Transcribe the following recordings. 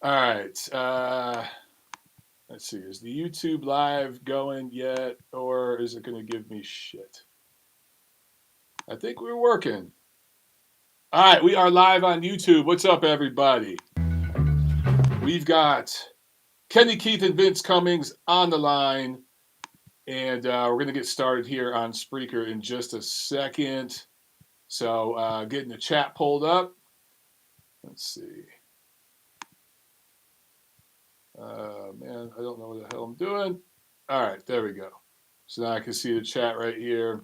All right. Let's see. Is the YouTube live going yet, or is it going to give me shit? I think we're working. All right, we are live on YouTube. What's up, everybody? We've got Kenny Keith and Vince Cummings on the line, and we're going to get started here on Spreaker in just a second. So, getting the chat pulled up. Let's see. Man, I don't know what the hell I'm doing. All right, there we go. So now I can see the chat right here.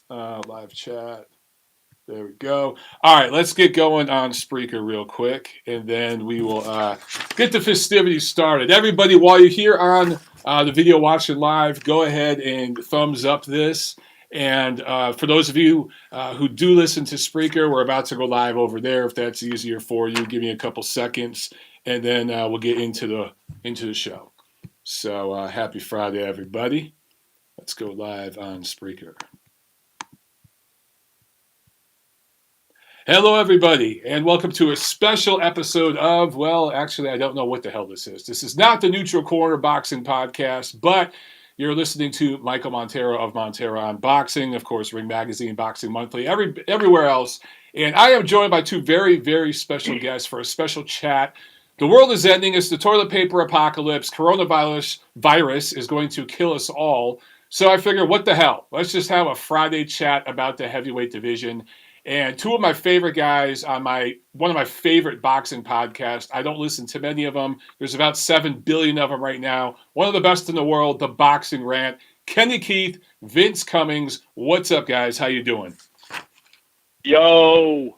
Live chat. There we go. All right, let's get going on Spreaker real quick, and then we will get the festivities started. Everybody, while you're here on the video watching live, go ahead and thumbs up this. And for those of you who do listen to Spreaker, we're about to go live over there. If that's easier for you, give me a couple seconds, and then we'll get into the show. So happy Friday, everybody. Let's go live on Spreaker. Hello, everybody, and welcome to a special episode of, well, actually, I don't know what the hell this is. This is not the Neutral Corner Boxing Podcast, but you're listening to Michael Montero of Montero on Boxing, of course, Ring Magazine, Boxing Monthly, everywhere else. And I am joined by two very, very special guests for a special chat. The world is ending. It's the toilet paper apocalypse. Coronavirus is going to kill us all. So I figured, what the hell? Let's just have a Friday chat about the heavyweight division. And two of my favorite guys on one of my favorite boxing podcasts. I don't listen to many of them. There's about 7 billion of them right now. One of the best in the world, the Boxing Rant. Kenny Keith, Vince Cummings. What's up, guys? How you doing? Yo,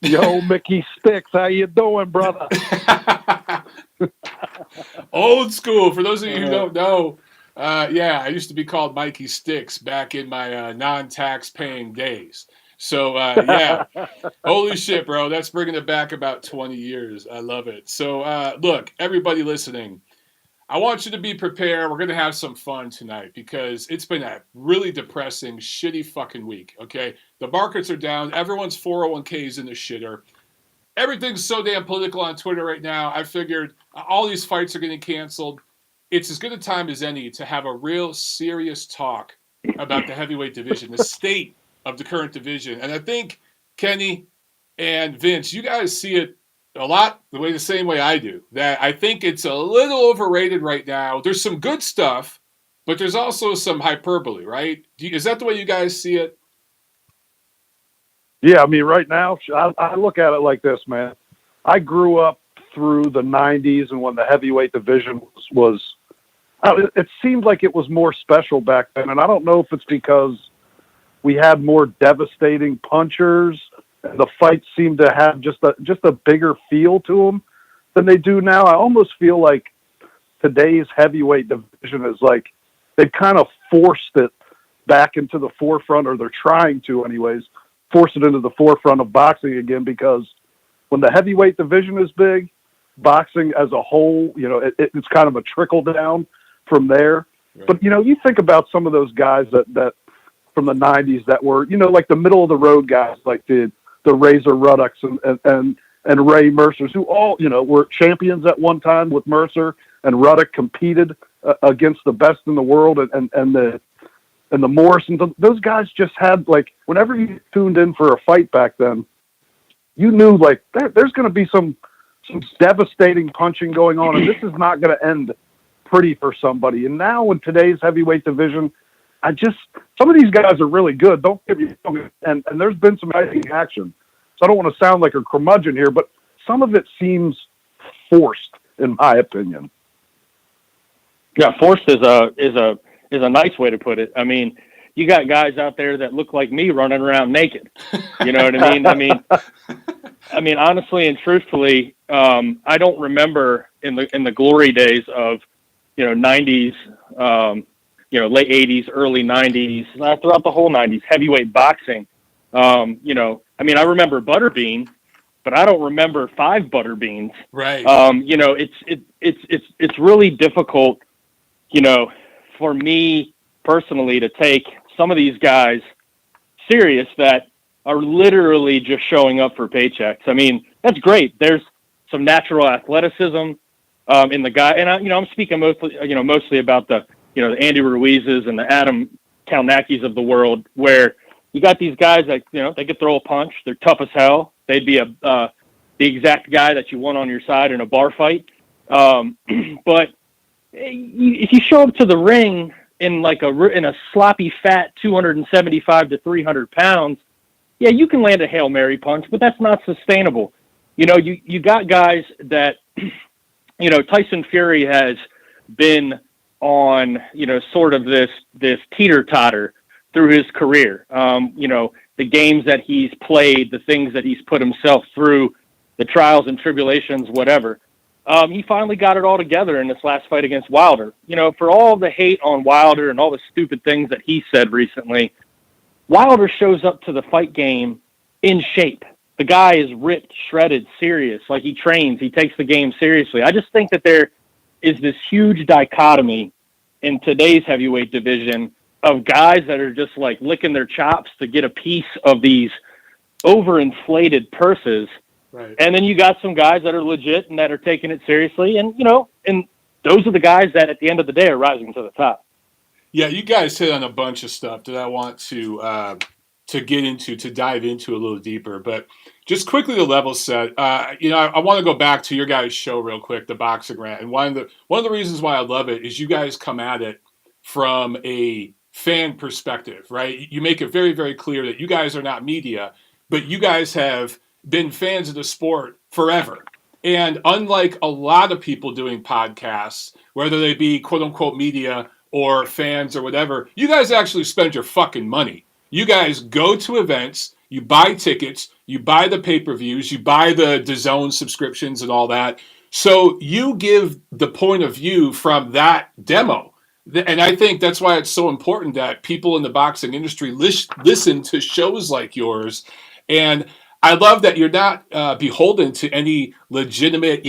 Mickey Sticks. How you doing, brother? Old school. For those of you who don't know, I used to be called Mikey Sticks back in my non-tax paying days. So, holy shit, bro. That's bringing it back about 20 years. I love it. So, look, everybody listening, I want you to be prepared. We're going to have some fun tonight because it's been a really depressing, shitty fucking week, okay? The markets are down. Everyone's 401k is in the shitter. Everything's so damn political on Twitter right now. I figured all these fights are getting canceled. It's as good a time as any to have a real serious talk about the heavyweight division, the state of the current division. And I think Kenny and Vince, you guys see it a lot the same way I do. That I think it's a little overrated right now. There's some good stuff, but there's also some hyperbole, right? Is that the way you guys see it? Yeah, I mean, right now, I look at it like this, man. I grew up through the 90s, and when the heavyweight division it seemed like it was more special back then. And I don't know if it's because we had more devastating punchers, and the fights seemed to have just a bigger feel to them than they do now. I almost feel like today's heavyweight division is like they've kind of forced it back into the forefront, or they're trying to anyways, force it into the forefront of boxing again, because when the heavyweight division is big, boxing as a whole, it's kind of a trickle down from there. Right. But, you think about some of those guys that from the 90s that were, like the middle of the road guys, like the Razor Ruddocks and Ray Mercers, who all, were champions at one time with Mercer, and Ruddock competed against the best in the world, and the Morrisons. Those guys just had, like, whenever you tuned in for a fight back then, you knew, like, there's going to be some devastating punching going on, and this is not going to end pretty for somebody. And now in today's heavyweight division, some of these guys are really good. Don't get me wrong, and there's been some exciting action. So I don't want to sound like a curmudgeon here, but some of it seems forced, in my opinion. Yeah, forced is a nice way to put it. I mean, you got guys out there that look like me running around naked. You know what I mean? I mean, honestly and truthfully, I don't remember in the glory days of, 90s, late 80s, early 90s, throughout the whole 90s, heavyweight boxing. I mean, I remember Butterbean, but I don't remember 5 Butterbeans. Right. It's really difficult, for me personally to take some of these guys serious that are literally just showing up for paychecks. I mean, that's great. There's some natural athleticism in the guy. And I'm speaking mostly about the Andy Ruizes and the Adam Kalnakis of the world, where you got these guys that they could throw a punch. They're tough as hell. They'd be the exact guy that you want on your side in a bar fight. But if you show up to the ring in a sloppy, fat 275 to 300 pounds, yeah, you can land a Hail Mary punch, but that's not sustainable. You got guys that, Tyson Fury has been on, sort of this teeter-totter through his career. The games that he's played, the things that he's put himself through, the trials and tribulations, whatever. He finally got it all together in this last fight against Wilder. For all the hate on Wilder and all the stupid things that he said recently, Wilder shows up to the fight game in shape. The guy is ripped, shredded, serious. Like, he trains, he takes the game seriously. I just think that there is this huge dichotomy in today's heavyweight division of guys that are just like licking their chops to get a piece of these overinflated purses. Right. And then you got some guys that are legit and that are taking it seriously. And, and those are the guys that at the end of the day are rising to the top. Yeah, you guys hit on a bunch of stuff that I want to get into, to dive into a little deeper. But just quickly to level set, I want to go back to your guys' show real quick, the Boxing Rant. And one of the reasons why I love it is you guys come at it from a fan perspective, right? You make it very, very clear that you guys are not media, but you guys have been fans of the sport forever. And unlike a lot of people doing podcasts, whether they be quote unquote media or fans or whatever, you guys actually spend your fucking money. You guys go to events, you buy tickets, you buy the pay-per-views, you buy the DAZN subscriptions and all that. So you give the point of view from that demo. And I think that's why it's so important that people in the boxing industry listen to shows like yours. And I love that you're not beholden to any legitimate,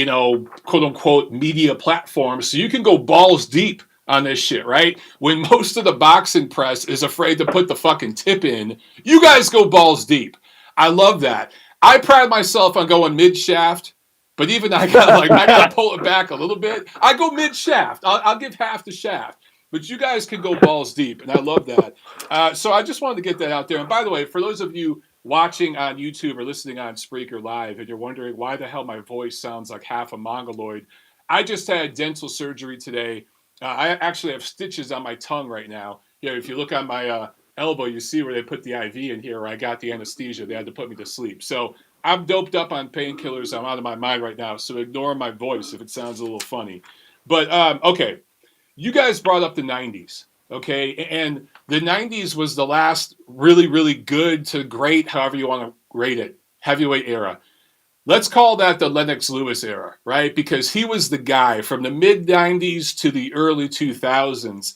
quote unquote media platform. So you can go balls deep on this shit, right? When most of the boxing press is afraid to put the fucking tip in, you guys go balls deep. I love that. I pride myself on going mid-shaft, but even I gotta pull it back a little bit. I go mid-shaft. I'll give half the shaft. But you guys can go balls deep, and I love that. So I just wanted to get that out there. And by the way, for those of you watching on YouTube or listening on Spreaker Live, and you're wondering why the hell my voice sounds like half a mongoloid, I just had dental surgery today. I actually have stitches on my tongue right now. If you look on my elbow, you see where they put the IV in here, where I got the anesthesia. They had to put me to sleep. So I'm doped up on painkillers. I'm out of my mind right now. So ignore my voice if it sounds a little funny. But, okay. You guys brought up the 90s, okay? And the 90s was the last really, really good to great, however you want to rate it, heavyweight era. Let's call that the Lennox Lewis era, right? Because he was the guy from the mid-90s to the early 2000s.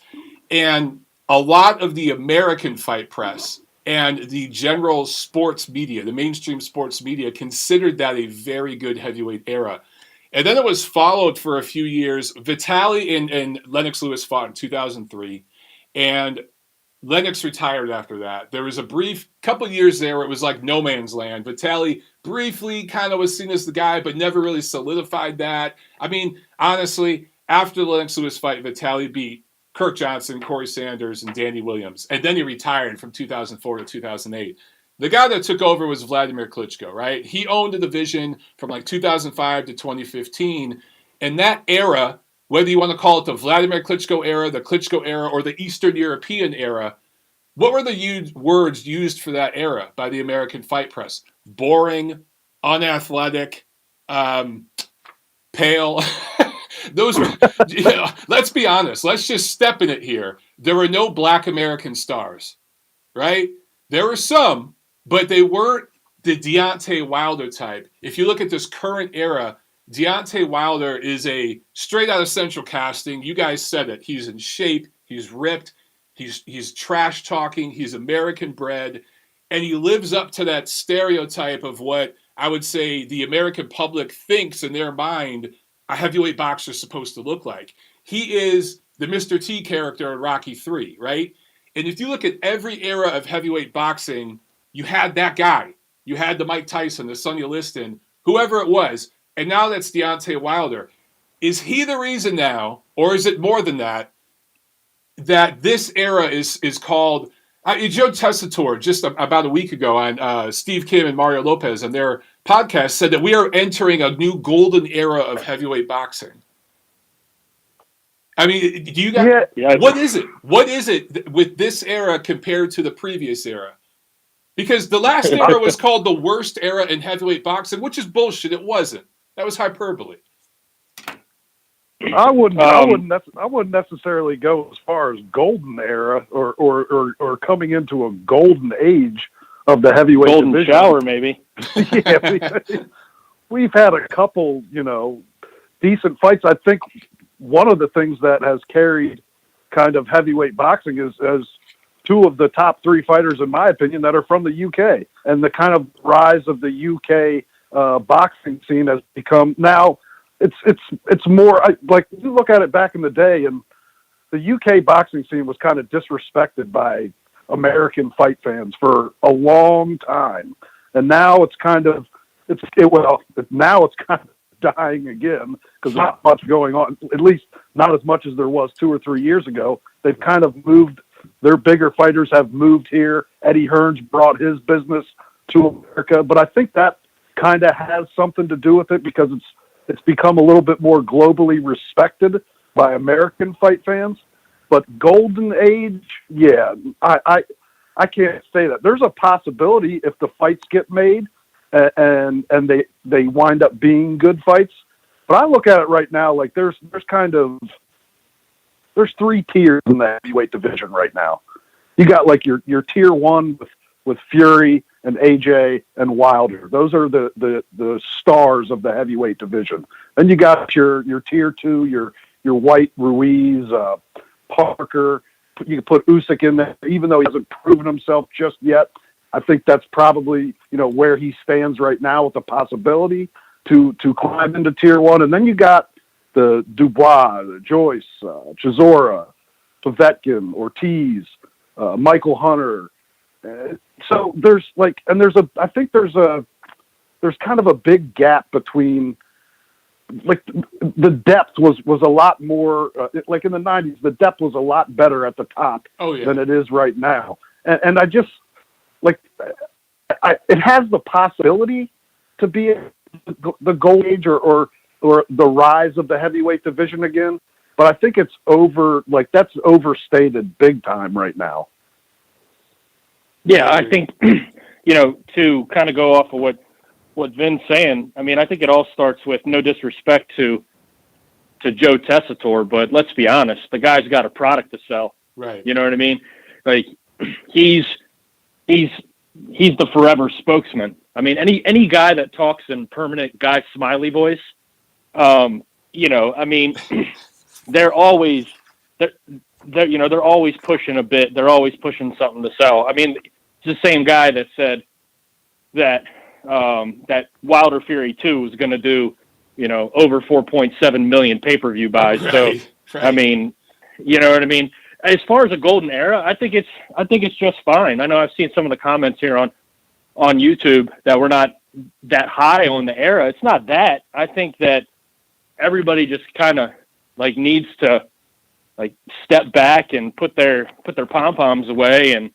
And a lot of the American fight press and the general sports media, the mainstream sports media, considered that a very good heavyweight era. And then it was followed for a few years. Vitaly and Lennox Lewis fought in 2003. And Lennox retired after that. There was a brief couple years there where it was like no man's land. Vitaly briefly kind of was seen as the guy, but never really solidified that. I mean, honestly, after the Lennox Lewis fight, Vitaly beat Kirk Johnson, Corey Sanders, and Danny Williams. And then he retired from 2004 to 2008. The guy that took over was Vladimir Klitschko, right? He owned the division from like 2005 to 2015. And that era, whether you want to call it the Vladimir Klitschko era, the Klitschko era, or the Eastern European era, what were the words used for that era by the American fight press? Boring, unathletic, pale. Those were, let's be honest. Let's just step in it here. There were no black American stars, right? There were some, but they weren't the Deontay Wilder type. If you look at this current era, Deontay Wilder is a straight out of Central Casting. You guys said it. He's in shape. He's ripped. He's trash talking. He's American bred. And he lives up to that stereotype of what I would say the American public thinks in their mind a heavyweight boxer is supposed to look like. He is the Mr. T character in Rocky III, right? And if you look at every era of heavyweight boxing, you had that guy. You had the Mike Tyson, the Sonny Liston, whoever it was. and now that's Deontay Wilder. Is he the reason now, or is it more than that, that this era is called? Joe Tessitore just about a week ago on Steve Kim and Mario Lopez on their podcast said that we are entering a new golden era of heavyweight boxing. I mean, do you guys? Yeah. What is it? What is it with this era compared to the previous era? Because the last era was called the worst era in heavyweight boxing, which is bullshit. It wasn't. That was hyperbole. I wouldn't necessarily go as far as golden era or coming into a golden age of the heavyweight golden division. Shower, maybe. Yeah, we've had a couple, decent fights. I think one of the things that has carried kind of heavyweight boxing is two of the top three fighters, in my opinion, that are from the UK, and the kind of rise of the UK boxing scene has become now. It's more like you look at it back in the day, and the UK boxing scene was kind of disrespected by American fight fans for a long time, and now it's kind of dying again because not much going on. At least not as much as there was 2 or 3 years ago. They've kind of moved. Their bigger fighters have moved here. Eddie Hearn's brought his business to America, but I think that kind of has something to do with it because it's become a little bit more globally respected by American fight fans. But golden age, yeah, I can't say that. There's a possibility if the fights get made and they wind up being good fights. But I look at it right now like there's three tiers in the heavyweight division right now. You got like your tier one with Fury and AJ and Wilder. Those are the stars of the heavyweight division. Then you got your tier two, your White, Ruiz, Parker. You can put Usyk in there, even though he hasn't proven himself just yet. I think that's probably where he stands right now with the possibility to climb into tier one. And then you got the Dubois, the Joyce, Chisora, Povetkin, Ortiz, Michael Hunter. So there's kind of a big gap between, like, the depth was a lot more, like in the 90s, the depth was a lot better at the top than it is right now. And I just, like, it has the possibility to be the gold age or the rise of the heavyweight division again. But I think it's that's overstated big time right now. Yeah, I think, to kind of go off of what Vin's saying, I mean, I think it all starts with no disrespect to Joe Tessitore, but let's be honest, the guy's got a product to sell. Right. You know what I mean? Like, he's the forever spokesman. I mean, any guy that talks in permanent Guy Smiley voice, I mean, they're always pushing a bit. They're always pushing something to sell. I mean, it's the same guy that said that Wilder Fury 2 was going to do, over 4.7 million pay-per-view buys. Right, so, right. I mean, you know what I mean? As far as a golden era, I think it's just fine. I know I've seen some of the comments here on YouTube that we're not that high on the era. It's not that. I think that everybody just kind of like needs to like step back and put their pom-poms away and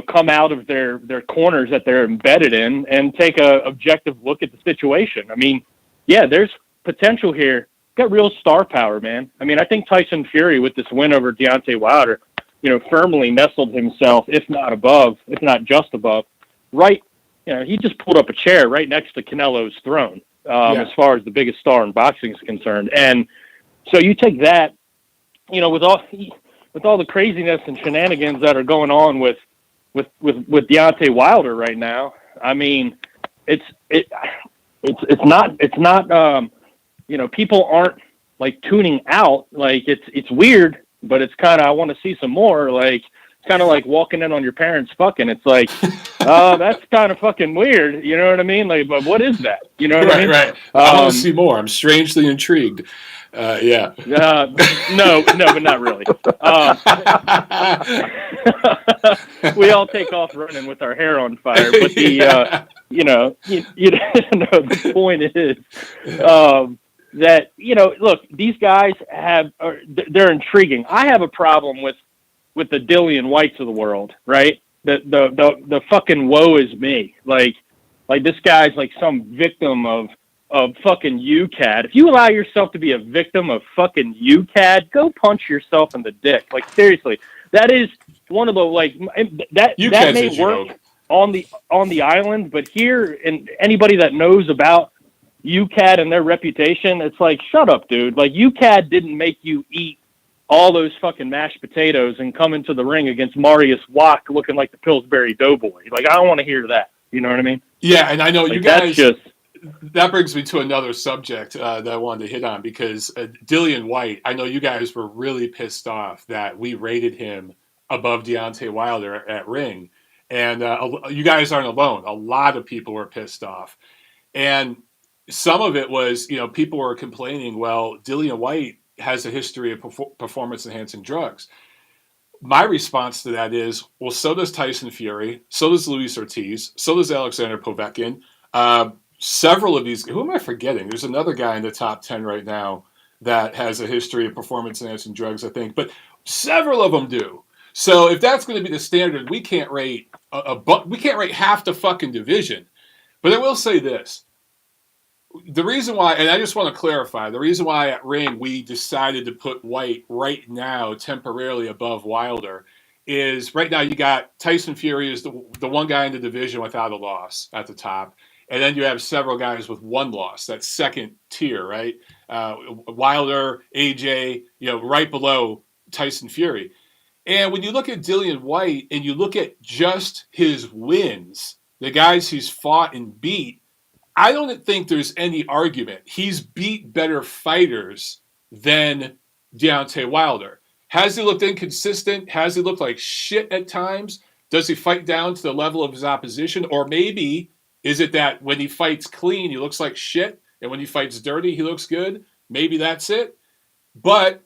come out of their corners that they're embedded in and take a objective look at the situation. I mean, yeah, there's potential here. Got real star power, man. I mean, I think Tyson Fury with this win over Deontay Wilder, firmly nestled himself, if not just above, right. He just pulled up a chair right next to Canelo's throne, as far as the biggest star in boxing is concerned. And so you take that, with all the craziness and shenanigans that are going on with Deontay Wilder right now. I mean, it's not people aren't like tuning out. Like it's weird, but it's kind of, I want to see some more. Like, it's kind of like walking in on your parents fucking. It's like, That's kind of fucking weird. You know what I mean? Like, but what is that? You know what I mean? Right. I want to see more. I'm strangely intrigued. Yeah. No, but not really. We all take off running with our hair on fire. But the, the point is that, look, these guys they're intriguing. I have a problem with the Dillian Whites of the world, right? The fucking woe is me. Like this guy's like some victim of fucking UCAD. If you allow yourself to be a victim of fucking UCAD, go punch yourself in the dick. Like, seriously, that is one of the, that may work on the island, but here, and anybody that knows about UCAD and their reputation, it's like, shut up, dude. Like, UCAD didn't make you eat all those fucking mashed potatoes and come into the ring against Marius Wack looking like the Pillsbury Doughboy. Like, I don't want to hear that. You know what I mean? Yeah, and I know you guys... That's just... That brings me to another subject that I wanted to hit on, because Dillian White, I know you guys were really pissed off that we rated him above Deontay Wilder at Ring. And you guys aren't alone. A lot of people were pissed off. And some of it was, people were complaining, well, Dillian White has a history of performance-enhancing drugs. My response to that is, well, so does Tyson Fury, so does Luis Ortiz, so does Alexander Povetkin. Several of these, who am I forgetting? There's another guy in the top 10 right now that has a history of performance-enhancing drugs, I think, but several of them do. So if that's going to be the standard, we can't rate we can't rate half the fucking division. But I will say this: the reason why, and I just want to clarify, the reason why at Ring we decided to put White right now temporarily above Wilder is right now you got Tyson Fury is the one guy in the division without a loss at the top. And then you have several guys with one loss, that second tier, right? Wilder, AJ, right below Tyson Fury. And when you look at Dillian White and you look at just his wins, the guys he's fought and beat, I don't think there's any argument. He's beat better fighters than Deontay Wilder. Has he looked inconsistent? Has he looked like shit at times? Does he fight down to the level of his opposition? Or maybe... is it that when he fights clean, he looks like shit, and when he fights dirty, he looks good? Maybe that's it. But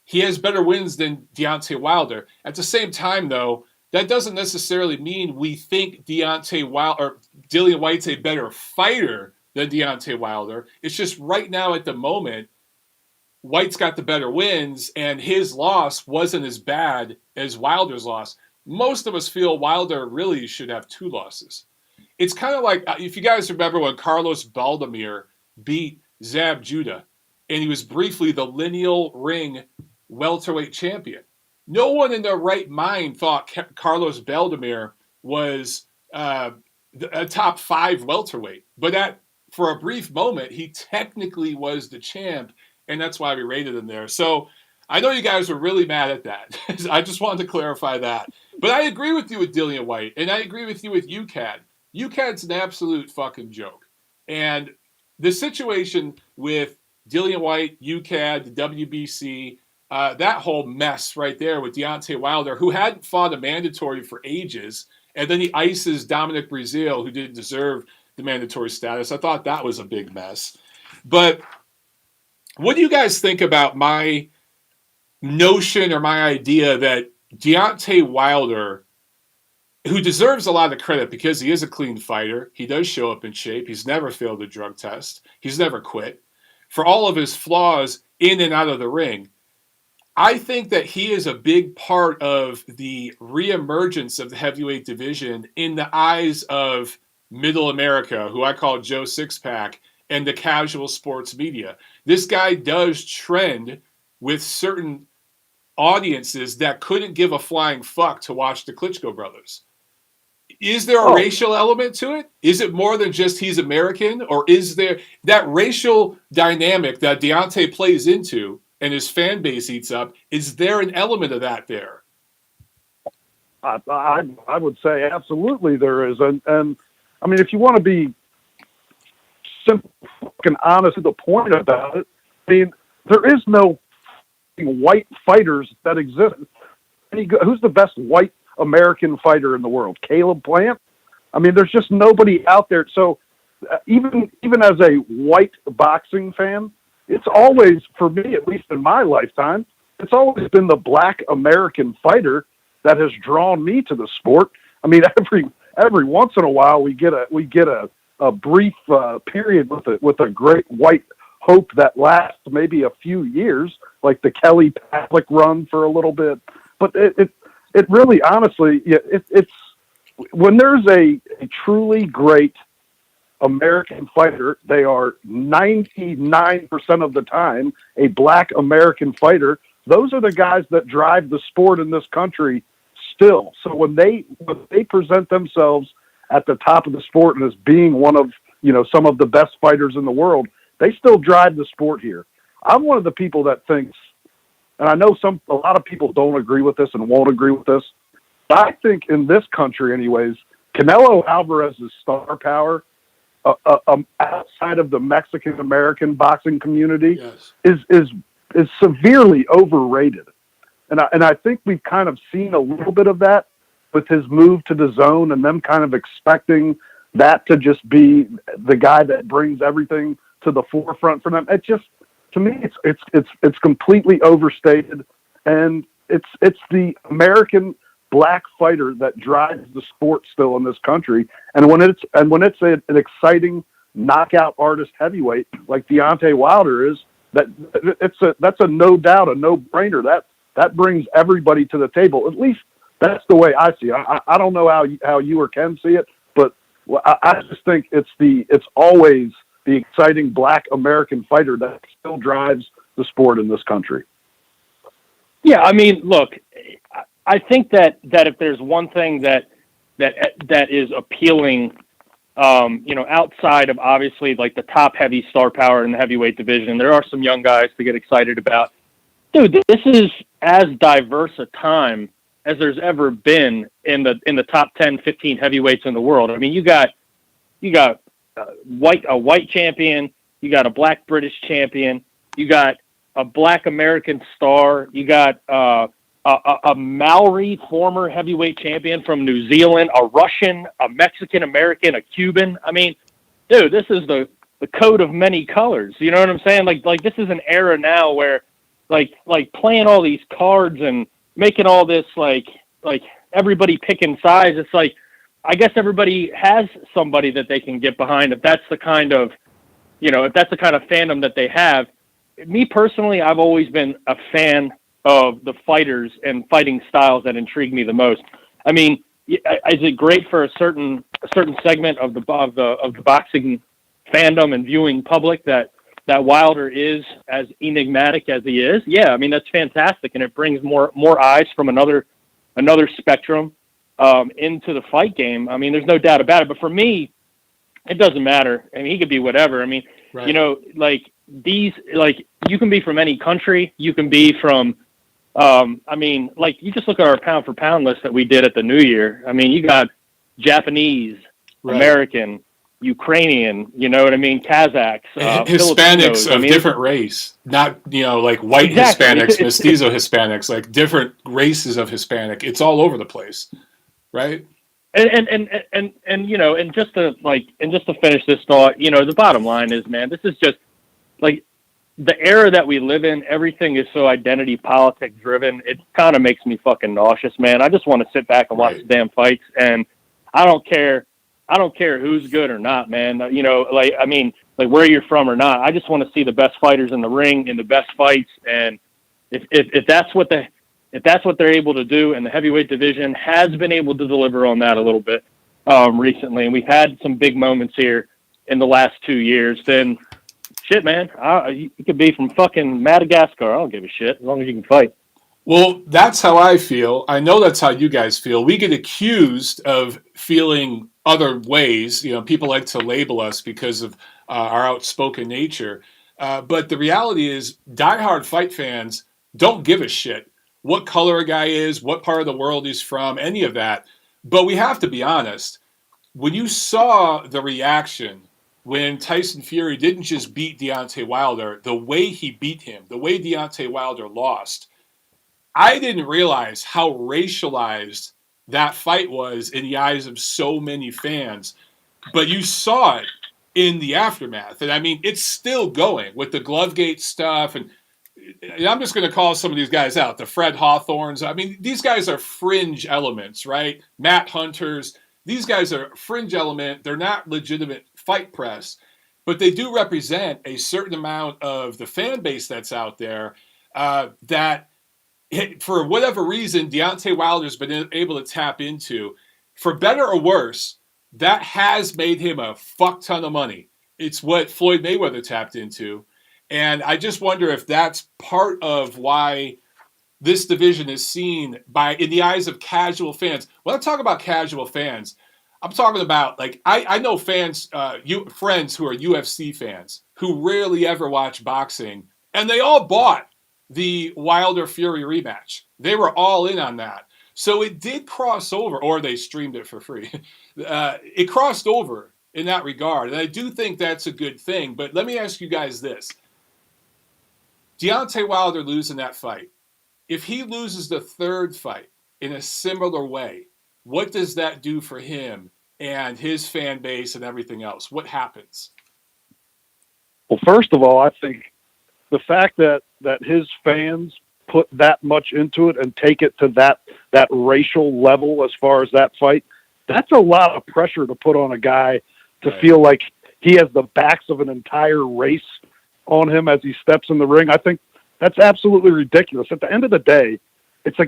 he has better wins than Deontay Wilder. At the same time, though, that doesn't necessarily mean we think Dillian White's a better fighter than Deontay Wilder. It's just right now at the moment, White's got the better wins, and his loss wasn't as bad as Wilder's loss. Most of us feel Wilder really should have 2 losses. It's kind of like, if you guys remember when Carlos Baldomir beat Zab Judah, and he was briefly the lineal ring welterweight champion. No one in their right mind thought Carlos Baldomir was a top 5 welterweight. But for a brief moment, he technically was the champ, and that's why we rated him there. So I know you guys were really mad at that. I just wanted to clarify that. But I agree with you with Dillian White, and I agree with you with UCAD. UCAD's an absolute fucking joke. And the situation with Dillian White, UCAD, the WBC, that whole mess right there with Deontay Wilder, who hadn't fought a mandatory for ages, and then he ices Dominic Breazeale, who didn't deserve the mandatory status. I thought that was a big mess. But what do you guys think about my notion or my idea that Deontay Wilder, who deserves a lot of credit because he is a clean fighter. He does show up in shape. He's never failed a drug test. He's never quit. For all of his flaws in and out of the ring, I think that he is a big part of the reemergence of the heavyweight division in the eyes of middle America, who I call Joe Sixpack, and the casual sports media. This guy does trend with certain audiences that couldn't give a flying fuck to watch the Klitschko brothers. Is there a racial element to it? Is it more than just he's American? Or is there that racial dynamic that Deontay plays into and his fan base eats up? Is there an element of that there? I would say absolutely there is. And I mean, if you want to be simple and honest to the point about it, I mean, there is no white fighters that exist. Who's the best white American fighter in the world? Caleb Plant? I mean, there's just nobody out there. So even as a white boxing fan, it's always, for me, at least in my lifetime, it's always been the black American fighter that has drawn me to the sport. I mean, every once in a while we get a brief period with a great white hope that lasts maybe a few years, like the Kelly Pavlik run for a little bit. But it really, honestly, it's when there's a truly great American fighter, they are 99% of the time a black American fighter. Those are the guys that drive the sport in this country still. So when they present themselves at the top of the sport and as being one of, some of the best fighters in the world, they still drive the sport here. I'm one of the people that thinks, and I know a lot of people don't agree with this and won't agree with this, but I think in this country anyways, Canelo Alvarez's star power outside of the Mexican American boxing community is severely overrated. And I think we've kind of seen a little bit of that with his move to the zone and them kind of expecting that to just be the guy that brings everything to the forefront for them. It just, to me, it's completely overstated, and it's the American black fighter that drives the sport still in this country. And when it's an exciting knockout artist heavyweight like Deontay Wilder is, that's a no doubt, a no brainer. That brings everybody to the table. At least that's the way I see it. I don't know how you or Ken see it, but I just think it's always the exciting black American fighter that still drives the sport in this country. Yeah, I mean, look, I think that if there's one thing that is appealing, outside of obviously like the top heavy star power in the heavyweight division, there are some young guys to get excited about. Dude, this is as diverse a time as there's ever been in the top 10, 15 heavyweights in the world. I mean, you got a white champion, you got a black British champion, you got a black American star, you got a Maori former heavyweight champion from New Zealand, a Russian, a Mexican American, a Cuban. I mean, dude, this is the coat of many colors. You know what I'm saying? Like this is an era now where like playing all these cards and making all this like everybody picking sides. It's like, I guess everybody has somebody that they can get behind if that's the kind of fandom that they have. Me personally, I've always been a fan of the fighters and fighting styles that intrigue me the most. I mean, is it great for a certain segment of the boxing fandom and viewing public that Wilder is as enigmatic as he is? Yeah, I mean, that's fantastic, and it brings more eyes from another spectrum into the fight game. I mean, there's no doubt about it. But for me, it doesn't matter. I mean, he could be whatever. I mean, right. You can be from any country. You can be from, you just look at our pound for pound list that we did at the New Year. I mean, you got Japanese, right, American, Ukrainian, you know what I mean? Kazakhs, Hispanics of different race, not, like white exactly. Hispanics, mestizo Hispanics, like different races of Hispanic. It's all over the place. Right. And just to finish this thought, the bottom line is, man, this is just like the era that we live in. Everything is so identity politic driven. It kind of makes me fucking nauseous, man. I just want to sit back and watch the damn fights, and I don't care who's good or not, man. Where you're from or not. I just want to see the best fighters in the ring in the best fights, and if that's what they're able to do, and the heavyweight division has been able to deliver on that a little bit recently, and we've had some big moments here in the last 2 years, then shit, man, you could be from fucking Madagascar. I don't give a shit as long as you can fight. Well, that's how I feel. I know that's how you guys feel. We get accused of feeling other ways. People like to label us because of our outspoken nature. But the reality is, diehard fight fans don't give a shit what color a guy is, what part of the world he's from, any of that. But we have to be honest. When you saw the reaction when Tyson Fury didn't just beat Deontay Wilder, the way he beat him, the way Deontay Wilder lost, I didn't realize how racialized that fight was in the eyes of so many fans. But you saw it in the aftermath. And I mean, it's still going with the Glovegate stuff. And I'm just going to call some of these guys out. The Fred Hawthorns. I mean, these guys are fringe elements, right? Matt Hunters. These guys are fringe element. They're not legitimate fight press, but they do represent a certain amount of the fan base that's out there that, for whatever reason, Deontay Wilder's been able to tap into. For better or worse, that has made him a fuck ton of money. It's what Floyd Mayweather tapped into. And I just wonder if that's part of why this division is seen in the eyes of casual fans. When I talk about casual fans, I'm talking about, like, I know fans, friends who are UFC fans who rarely ever watch boxing, and they all bought the Wilder Fury rematch. They were all in on that. So it did cross over, or they streamed it for free. It crossed over in that regard. And I do think that's a good thing. But let me ask you guys this. Deontay Wilder losing that fight. If he loses the third fight in a similar way, what does that do for him and his fan base and everything else? What happens? Well, first of all, I think the fact that his fans put that much into it and take it to that racial level as far as that fight, that's a lot of pressure to put on a guy to feel like he has the backs of an entire race on him as he steps in the ring. I think that's absolutely ridiculous. At the end of the day, it's a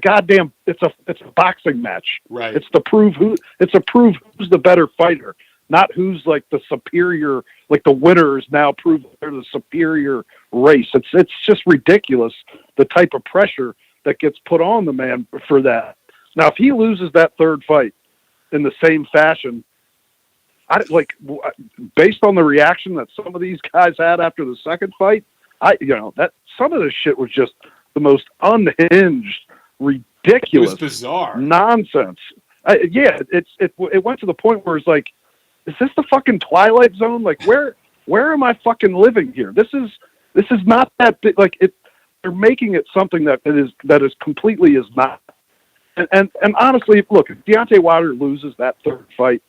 boxing match. Right. It's to prove who's the better fighter, not who's like the superior, like the winners now prove they're the superior race. It's just ridiculous, the type of pressure that gets put on the man for that. Now, if he loses that third fight in the same fashion, based on the reaction that some of these guys had after the second fight, that some of this shit was just the most unhinged, ridiculous, it was bizarre nonsense. It went to the point where it's like, is this the fucking Twilight Zone? Like, where am I fucking living here? This is not that big. Like, they're making it something that is completely is not. And honestly, look, if Deontay Wilder loses that third fight,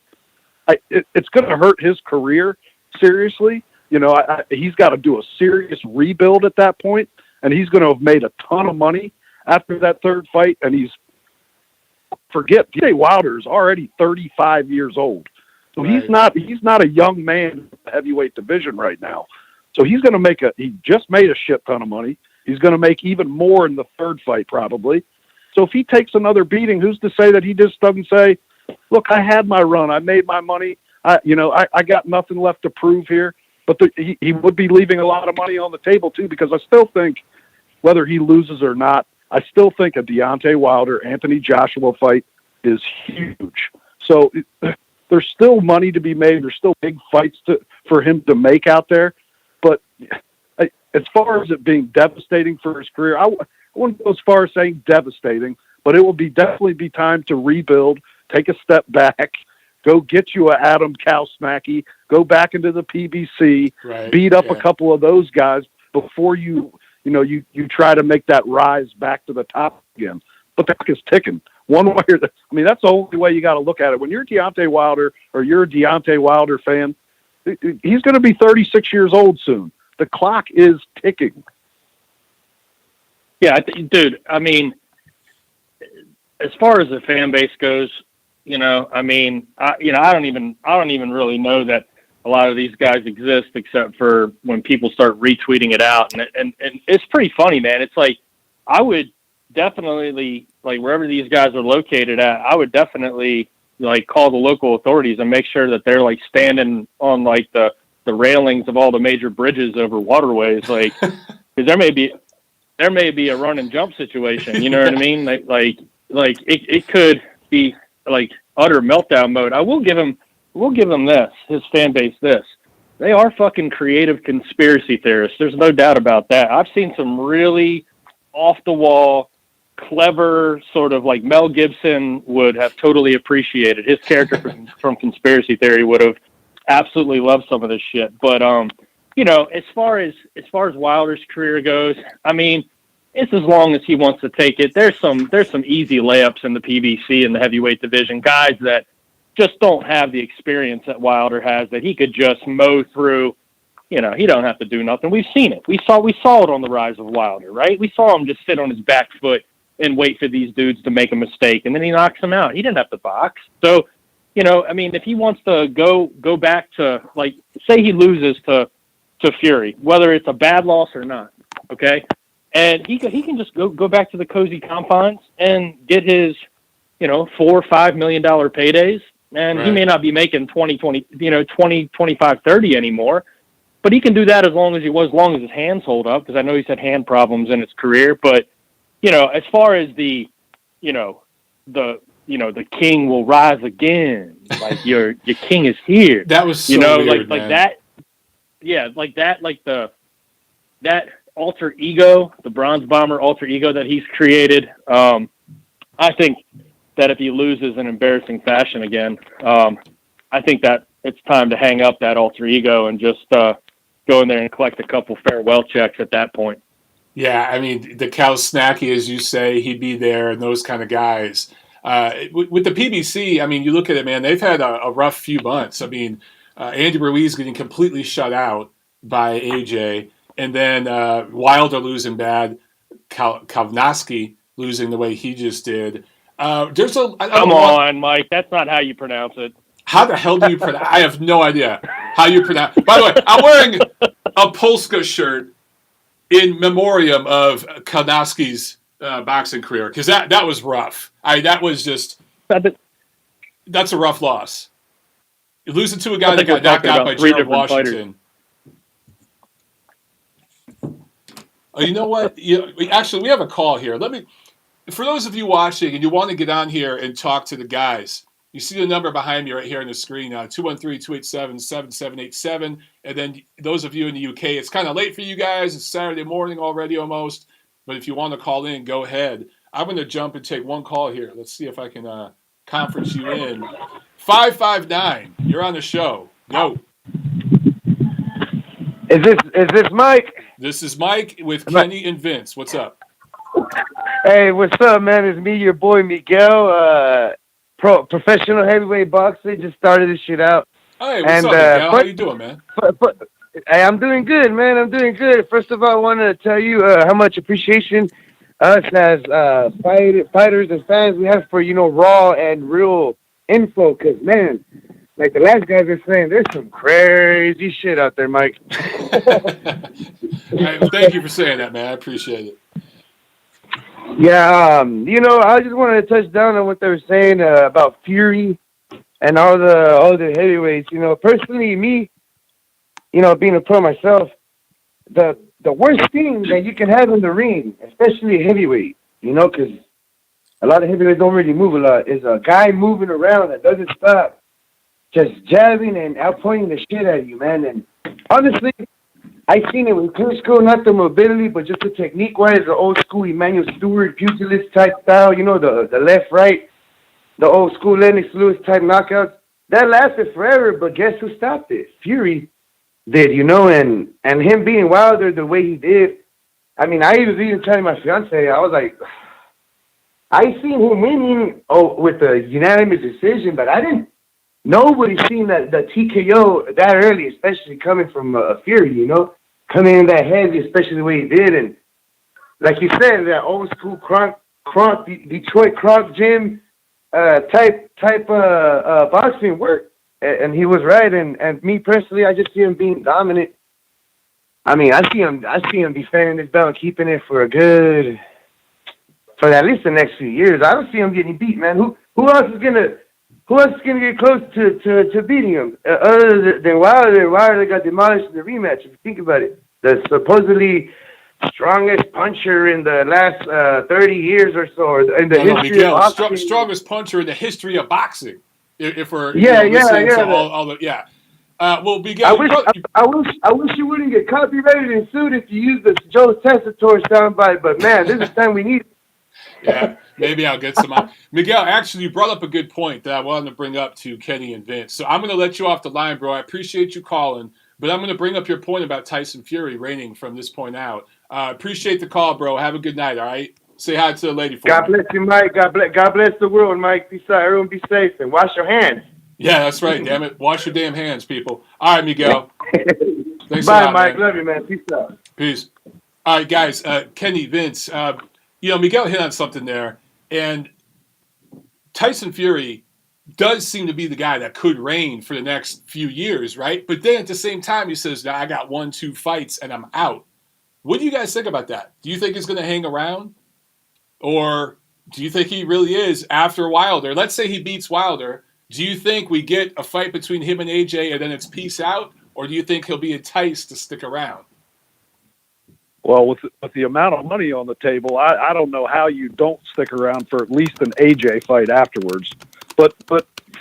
it's going to hurt his career seriously. He's got to do a serious rebuild at that point, and he's going to have made a ton of money after that third fight. And Deontay Wilder is already 35 years old. So right. He's not a young man in the heavyweight division right now. So he just made a shit ton of money. He's going to make even more in the third fight probably. So if he takes another beating, who's to say that he just doesn't say, look, I had my run. I made my money. I got nothing left to prove here. But he would be leaving a lot of money on the table too, because I still think, whether he loses or not, I still think a Deontay Wilder, Anthony Joshua fight is huge. So there's still money to be made. There's still big fights for him to make out there. But as far as it being devastating for his career, I wouldn't go as far as saying devastating, but it will definitely be time to rebuild, take a step back, go get you a Adam Kalsmacki, go back into the PBC, right, beat up a couple of those guys before you try to make that rise back to the top again. But the clock is ticking. One way or that's the only way you got to look at it. When you're Deontay Wilder or you're a Deontay Wilder fan, he's going to be 36 years old soon. The clock is ticking. Yeah, dude. I mean, as far as the fan base goes, I don't even really know that a lot of these guys exist, except for when people start retweeting it out, and it's pretty funny, man. It's like, I would definitely, like, wherever these guys are located at, I would definitely like call the local authorities and make sure that they're like standing on like the railings of all the major bridges over waterways, like, because there may be a run and jump situation. You know what I mean? Like it could be like utter meltdown mode. We'll give him this, his fan base this. They are fucking creative conspiracy theorists. There's no doubt about that. I've seen some really off the wall, clever, sort of like Mel Gibson would have totally appreciated. His character from Conspiracy Theory would have absolutely loved some of this shit. But as far as Wilder's career goes, I mean, it's as long as he wants to take it. There's some easy layups in the PBC in the heavyweight division. Guys that just don't have the experience that Wilder has that he could just mow through. You know, he don't have to do nothing. We've seen it. We saw it on the rise of Wilder, right? We saw him just sit on his back foot and wait for these dudes to make a mistake, and then he knocks them out. He didn't have to box. So, you know, I mean, if he wants to go back to, like, say he loses to Fury, whether it's a bad loss or not, okay? And he can just go back to the cozy confines and get his, you know, $4 or $5 million paydays, and right. He may not be making 20, 25, 30 anymore, but he can do that as long as his hands hold up, because I know he's had hand problems in his career. But, you know, as far as the king will rise again, like your king is here. That was so weird, like that. Yeah, like that alter ego, the Bronze Bomber alter ego that he's created. I think that if he loses in embarrassing fashion again, I think that it's time to hang up that alter ego and just go in there and collect a couple farewell checks at that point. Yeah, I mean, the Cal Snacky, as you say, he'd be there, and those kind of guys. With the PBC, I mean, you look at it, man, they've had a rough few months. I mean, Andy Ruiz getting completely shut out by AJ, and then Wilder losing bad, Kavnaski losing the way he just did. Come on, Mike, that's not how you pronounce it. How the hell do you pronounce? I have no idea how you pronounce. By the way, I'm wearing a Polska shirt in memoriam of Kavnaski's boxing career, because that was rough. That's a rough loss. You're losing to a guy that got knocked out by Gerald Washington. Oh, you know what? Actually, we have a call here. For those of you watching and you want to get on here and talk to the guys, you see the number behind me right here on the screen, 213-287-7787. And then those of you in the UK, it's kind of late for you guys. It's Saturday morning already almost. But if you want to call in, go ahead. I'm going to jump and take one call here. Let's see if I can conference you in. 559, you're on the show. Go. Is this Mike? This is Mike with Kenny and Vince. What's up? Hey, what's up, man? It's me, your boy Miguel. Professional heavyweight boxer. Just started this shit out. Hey, what's up, Miguel? How you doing, man? Hey, I'm doing good, man. I'm doing good. First of all, I want to tell you how much appreciation us as fighters and fans we have for, raw and real info. Because, man, like the last guys are saying, there's some crazy shit out there, Mike. Thank you for saying that, man. I appreciate it. Yeah, I just wanted to touch down on what they were saying about Fury and all the heavyweights. Personally, me, being a pro myself, the worst thing that you can have in the ring, especially a heavyweight, because a lot of heavyweights don't really move a lot, is a guy moving around that doesn't stop, just jabbing and outpointing the shit at you, man. And honestly, I seen it with Klitschko, not the mobility, but just the technique-wise, the old school Emmanuel Stewart pugilist type style, the left-right, the old school Lennox Lewis type knockouts. That lasted forever, but guess who stopped it? Fury did, and him being Wilder the way he did. I mean, I was even telling my fiance, I was like, I seen him winning with a unanimous decision, but nobody seen the TKO that early, especially coming from a Fury, coming in that heavy, especially the way he did. And like you said, that old school Detroit Kronk gym type boxing worked. And he was right. And me personally, I just see him being dominant. I mean, I see him defending this belt and keeping it for at least the next few years. I don't see him getting beat, man. Who else is gonna get close to beating him other than Wilder? Wilder got demolished in the rematch. If you think about it, the supposedly strongest puncher in the last 30 years or so, in the history of boxing. Strongest puncher in the history of boxing. If we're well, Miguel, I wish you wouldn't get copyrighted and sued if you use the Joe Tessitore soundbite. But man, this is the time we need it. Yeah, maybe I'll get some. Miguel, actually, you brought up a good point that I wanted to bring up to Kenny and Vince. So I'm going to let you off the line, bro. I appreciate you calling, but I'm going to bring up your point about Tyson Fury reigning from this point out. Appreciate the call, bro. Have a good night, all right? Say hi to the lady for God me. bless you, Mike. God bless the world, Mike. Peace out. Everyone be safe and wash your hands. Yeah, that's right, damn it. Wash your damn hands, people. All right, Miguel. Thanks Bye, a lot, Mike. man. Love you, man. Peace out. Peace. All right, guys. Kenny, Vince, Miguel hit on something there. And Tyson Fury does seem to be the guy that could reign for the next few years, right? But then at the same time, he says, I got 1-2 fights and I'm out. What do you guys think about that? Do you think he's going to hang around? Or do you think he really is after Wilder? Let's say he beats Wilder. Do you think we get a fight between him and AJ and then it's peace out? Or do you think he'll be enticed to stick around? Well, with the amount of money on the table, I don't know how you don't stick around for at least an AJ fight afterwards. But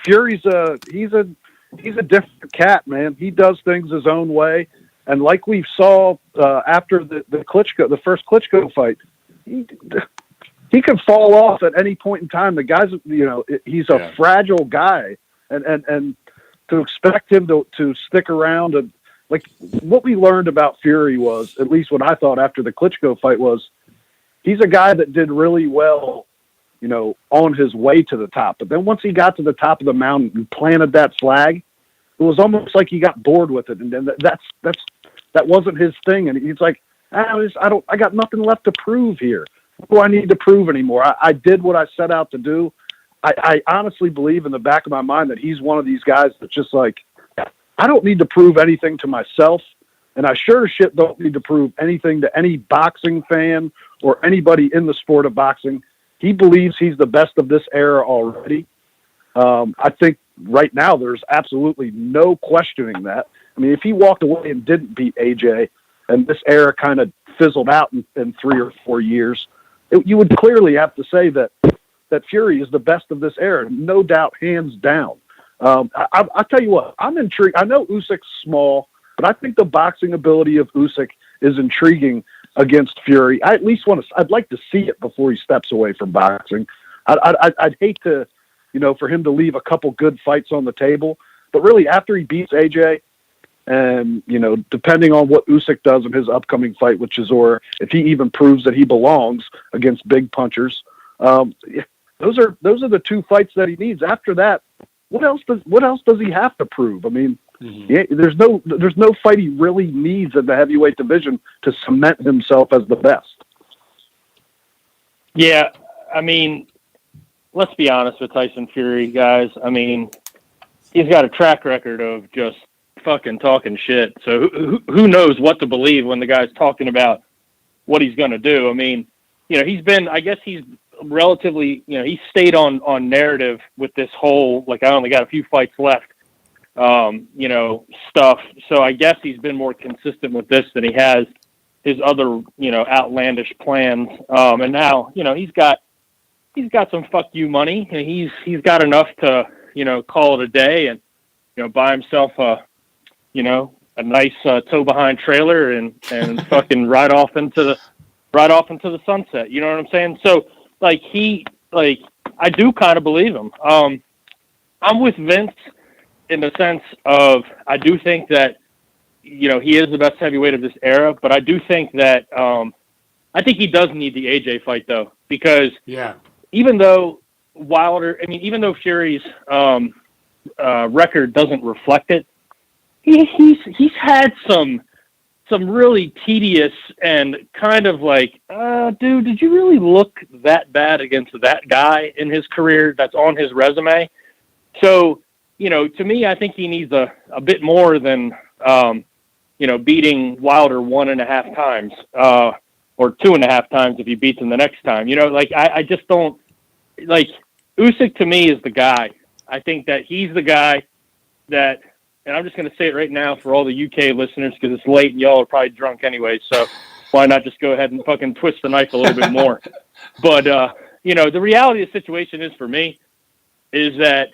Fury's he's a different cat, man. He does things his own way, and like we saw after the first Klitschko fight, he could fall off at any point in time. The guy's he's a fragile guy, and to expect him to stick around and like what we learned about Fury was, at least what I thought after the Klitschko fight was, he's a guy that did really well, on his way to the top. But then once he got to the top of the mountain and planted that flag, it was almost like he got bored with it. And then that wasn't his thing. And he's like, I got nothing left to prove here. What do I need to prove anymore? I did what I set out to do. I honestly believe in the back of my mind that he's one of these guys that's just like, I don't need to prove anything to myself, and I sure as shit don't need to prove anything to any boxing fan or anybody in the sport of boxing. He believes he's the best of this era already. I think right now there's absolutely no questioning that. I mean, if he walked away and didn't beat AJ and this era kind of fizzled out in 3 or 4 years, you would clearly have to say that Fury is the best of this era, no doubt, hands down. I'll tell you what, I'm intrigued. I know Usyk's small, but I think the boxing ability of Usyk is intriguing against Fury. I'd like to see it before he steps away from boxing. I'd hate to, for him to leave a couple good fights on the table, but really after he beats AJ and, depending on what Usyk does in his upcoming fight with Chisora, if he even proves that he belongs against big punchers, those are the 2 fights that he needs. After that, what else does he have to prove? I mean, there's no fight he really needs in the heavyweight division to cement himself as the best. Yeah, I mean, let's be honest with Tyson Fury, guys. I mean, he's got a track record of just fucking talking shit. So who knows what to believe when the guy's talking about what he's going to do? I mean, he's relatively, he stayed on narrative with this whole, like, I only got a few fights left, stuff. So I guess he's been more consistent with this than he has his other, outlandish plans. And now, he's got some fuck you money, and he's got enough to, call it a day and, buy himself a nice tow behind trailer and fucking ride off into the sunset. You know what I'm saying? So, I do kind of believe him. I'm with Vince in the sense of, I do think that, he is the best heavyweight of this era, but I do think that, I think he does need the AJ fight though, because even though Fury's, record doesn't reflect it, he's had some really tedious and kind of like, dude, did you really look that bad against that guy in his career that's on his resume? So, to me, I think he needs a bit more than, beating Wilder 1.5 times, or 2.5 times if he beats him the next time. I just don't, Usyk to me is the guy. I think that he's the guy that, and I'm just going to say it right now for all the UK listeners because it's late and y'all are probably drunk anyway, so why not just go ahead and fucking twist the knife a little bit more. But, the reality of the situation is for me is that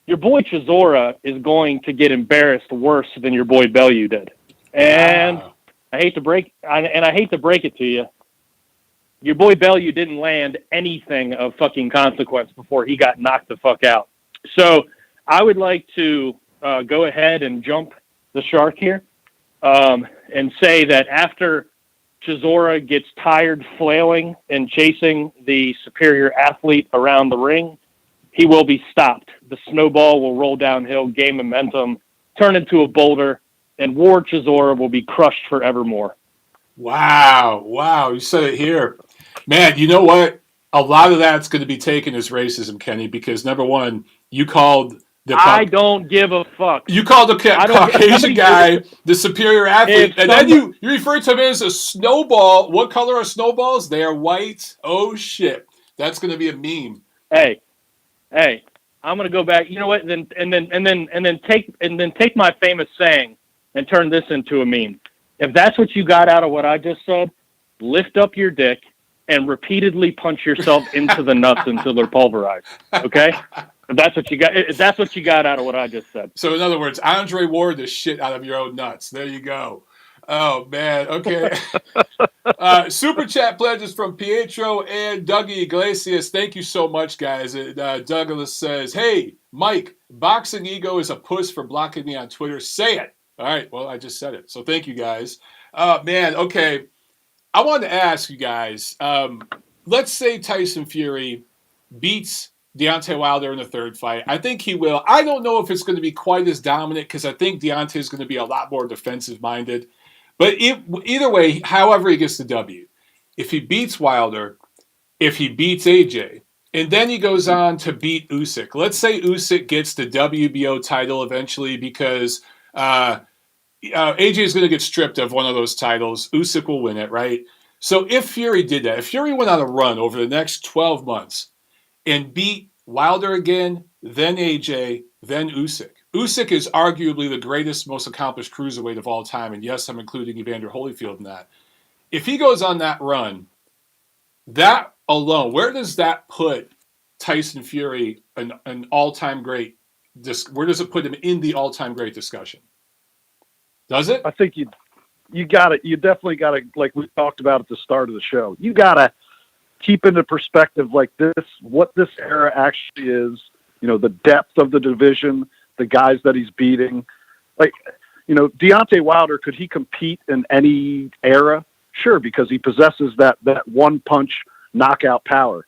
your boy Chisora is going to get embarrassed worse than your boy Bellew did. And I hate to break it to you. Your boy Bellew didn't land anything of fucking consequence before he got knocked the fuck out. So I would like to go ahead and jump the shark here, and say that after Chisora gets tired flailing and chasing the superior athlete around the ring, he will be stopped. The snowball will roll downhill, gain momentum, turn into a boulder, and Ward Chisora will be crushed forevermore. Wow. You said it here. Man, you know what? A lot of that's going to be taken as racism, Kenny, because number one, you called I don't give a fuck. You called the Caucasian guy the superior athlete, and then you refer to him as a snowball. What color are snowballs? They are white. Oh shit, that's going to be a meme. Hey, I'm going to go back. You know what? Then take my famous saying and turn this into a meme. If that's what you got out of what I just said, lift up your dick and repeatedly punch yourself into the nuts until they're pulverized. Okay? If that's what you got out of what I just said. So in other words, Andre Ward the shit out of your own nuts. There you go. Oh man. Okay. Super chat pledges from Pietro and Dougie Iglesias. Thank you so much, guys. Douglas says, "Hey, Mike, Boxing Ego is a puss for blocking me on Twitter. Say it." All right. Well, I just said it. So thank you, guys. Man. Okay. I wanted to ask you guys. Let's say Tyson Fury beats Deontay Wilder in the third fight. I think he will. I don't know if it's going to be quite as dominant because I think Deontay is going to be a lot more defensive-minded. But either way, however he gets the W, if he beats Wilder, if he beats AJ, and then he goes on to beat Usyk. Let's say Usyk gets the WBO title eventually because AJ is going to get stripped of one of those titles. Usyk will win it, right? So if Fury did that, if Fury went on a run over the next 12 months and beat Wilder again, then AJ, then Usyk. Usyk is arguably the greatest, most accomplished cruiserweight of all time, and yes, I'm including Evander Holyfield in that. If he goes on that run, that alone, where does that put Tyson Fury an all-time great? Where does it put him in the all-time great discussion? Does it? I think you definitely got to, like we talked about at the start of the show, you got to keep into perspective like this, what this era actually is, the depth of the division, the guys that he's beating. Like, Deontay Wilder, could he compete in any era? Sure, because he possesses that one punch knockout power.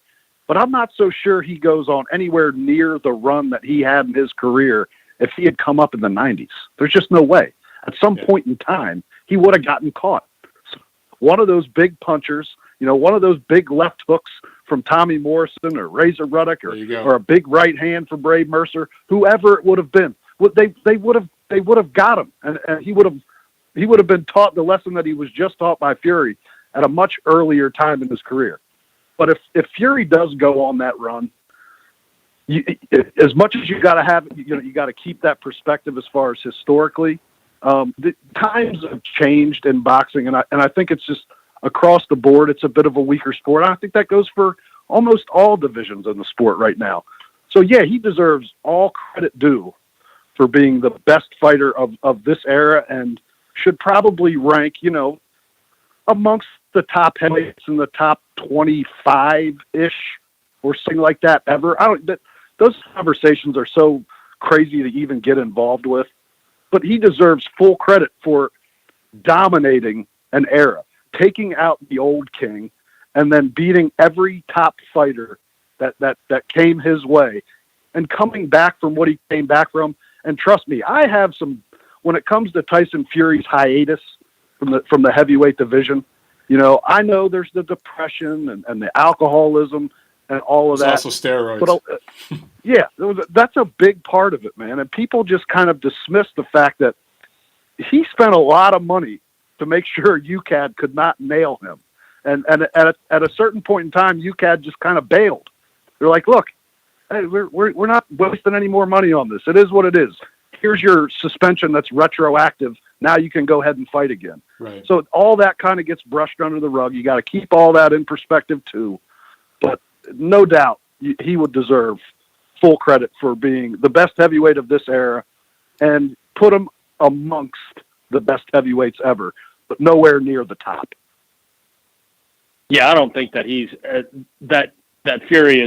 But I'm not so sure he goes on anywhere near the run that he had in his career if he had come up in the 90s. There's just no way. At some point in time, he would have gotten caught. So one of those big punchers, one of those big left hooks from Tommy Morrison or Razor Ruddock or a big right hand from Brave Mercer, whoever it would have been, they would have got him, and he would have been taught the lesson that he was just taught by Fury at a much earlier time in his career. But if Fury does go on that run, as much as you got to have, you got to keep that perspective as far as historically. The times have changed in boxing, and I think it's just across the board, it's a bit of a weaker sport. I think that goes for almost all divisions in the sport right now. So yeah, he deserves all credit due for being the best fighter of this era, and should probably rank, amongst the top heavyweights in the top 25-ish or something like that ever. Those conversations are so crazy to even get involved with. But he deserves full credit for dominating an era, taking out the old king, and then beating every top fighter that came his way, and coming back from what he came back from. And trust me, I have some. When it comes to Tyson Fury's hiatus from the heavyweight division, I know there's the depression and the alcoholism and all of that. Also steroids. But yeah, that's a big part of it, man. And people just kind of dismiss the fact that he spent a lot of money to make sure UCAD could not nail him. And at a certain point in time, UCAD just kind of bailed. They're like, look, hey, we're not wasting any more money on this. It is what it is. Here's your suspension that's retroactive. Now you can go ahead and fight again. Right. So all that kind of gets brushed under the rug. You got to keep all that in perspective too. But no doubt he would deserve full credit for being the best heavyweight of this era, and put him amongst the best heavyweights ever, but nowhere near the top. Yeah, I don't think that he's that Fury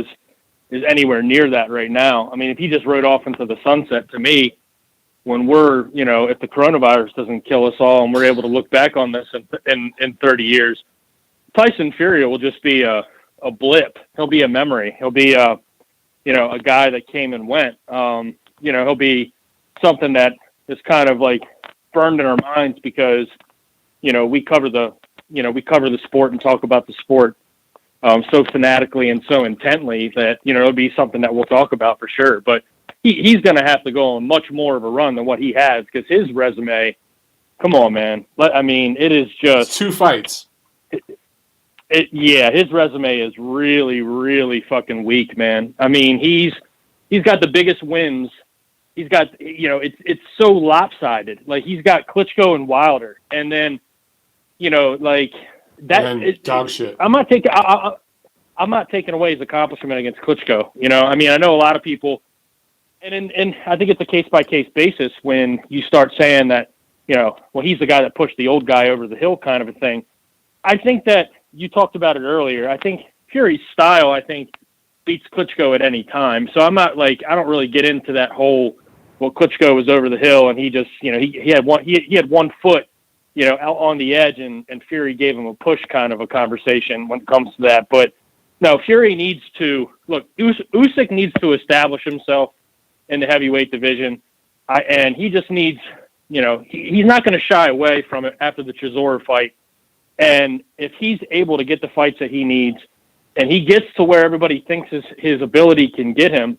is anywhere near that right now. I mean, if he just rode off into the sunset, to me, when we're, if the coronavirus doesn't kill us all and we're able to look back on this in 30 years, Tyson Fury will just be a blip. He'll be a memory. He'll be a guy that came and went. He'll be something that is kind of like burned in our minds because, we cover the sport and talk about the sport so fanatically and so intently that, it'll be something that we'll talk about for sure. But he's going to have to go on much more of a run than what he has because his resume, come on, man. I mean, it is just... It's 2 fights. His resume is really, really fucking weak, man. I mean, he's got the biggest wins. He's got, it's so lopsided. Like, he's got Klitschko and Wilder. And then, like... that dog shit. I'm not taking away his accomplishment against Klitschko. I mean, I know a lot of people... And I think it's a case-by-case basis when you start saying that, well, he's the guy that pushed the old guy over the hill kind of a thing. I think that you talked about it earlier. I think Fury's style, beats Klitschko at any time. So I'm not I don't really get into that whole, well, Klitschko was over the hill and he just, he had one foot, out on the edge and Fury gave him a push kind of a conversation when it comes to that. But no, Fury needs to, Usyk needs to establish himself in the heavyweight division. And he just needs, he's not going to shy away from it after the Chisora fight. And if he's able to get the fights that he needs and he gets to where everybody thinks his ability can get him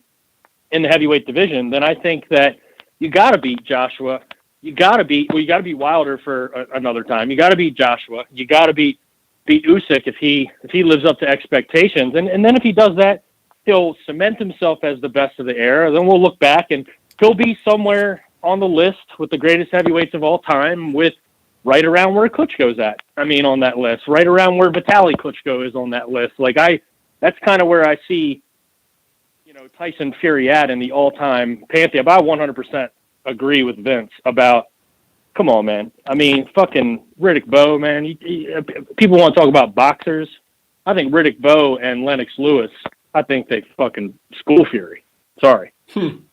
in the heavyweight division, then I think that you got to beat Joshua. You got to beat Wilder for another time. You got to beat Joshua. You got to beat Usyk if he lives up to expectations. And then if he does that, he'll cement himself as the best of the era. Then we'll look back and he'll be somewhere on the list with the greatest heavyweights of all time with right around where Klitschko's at. I mean, on that list, right around where Vitaly Klitschko is on that list. That's kind of where I see, Tyson Fury at in the all-time pantheon. But I 100% agree with Vince about, come on, man. I mean, fucking Riddick Bowe, man. People want to talk about boxers. I think Riddick Bowe and Lennox Lewis, I think they fucking school Fury. Sorry. I'm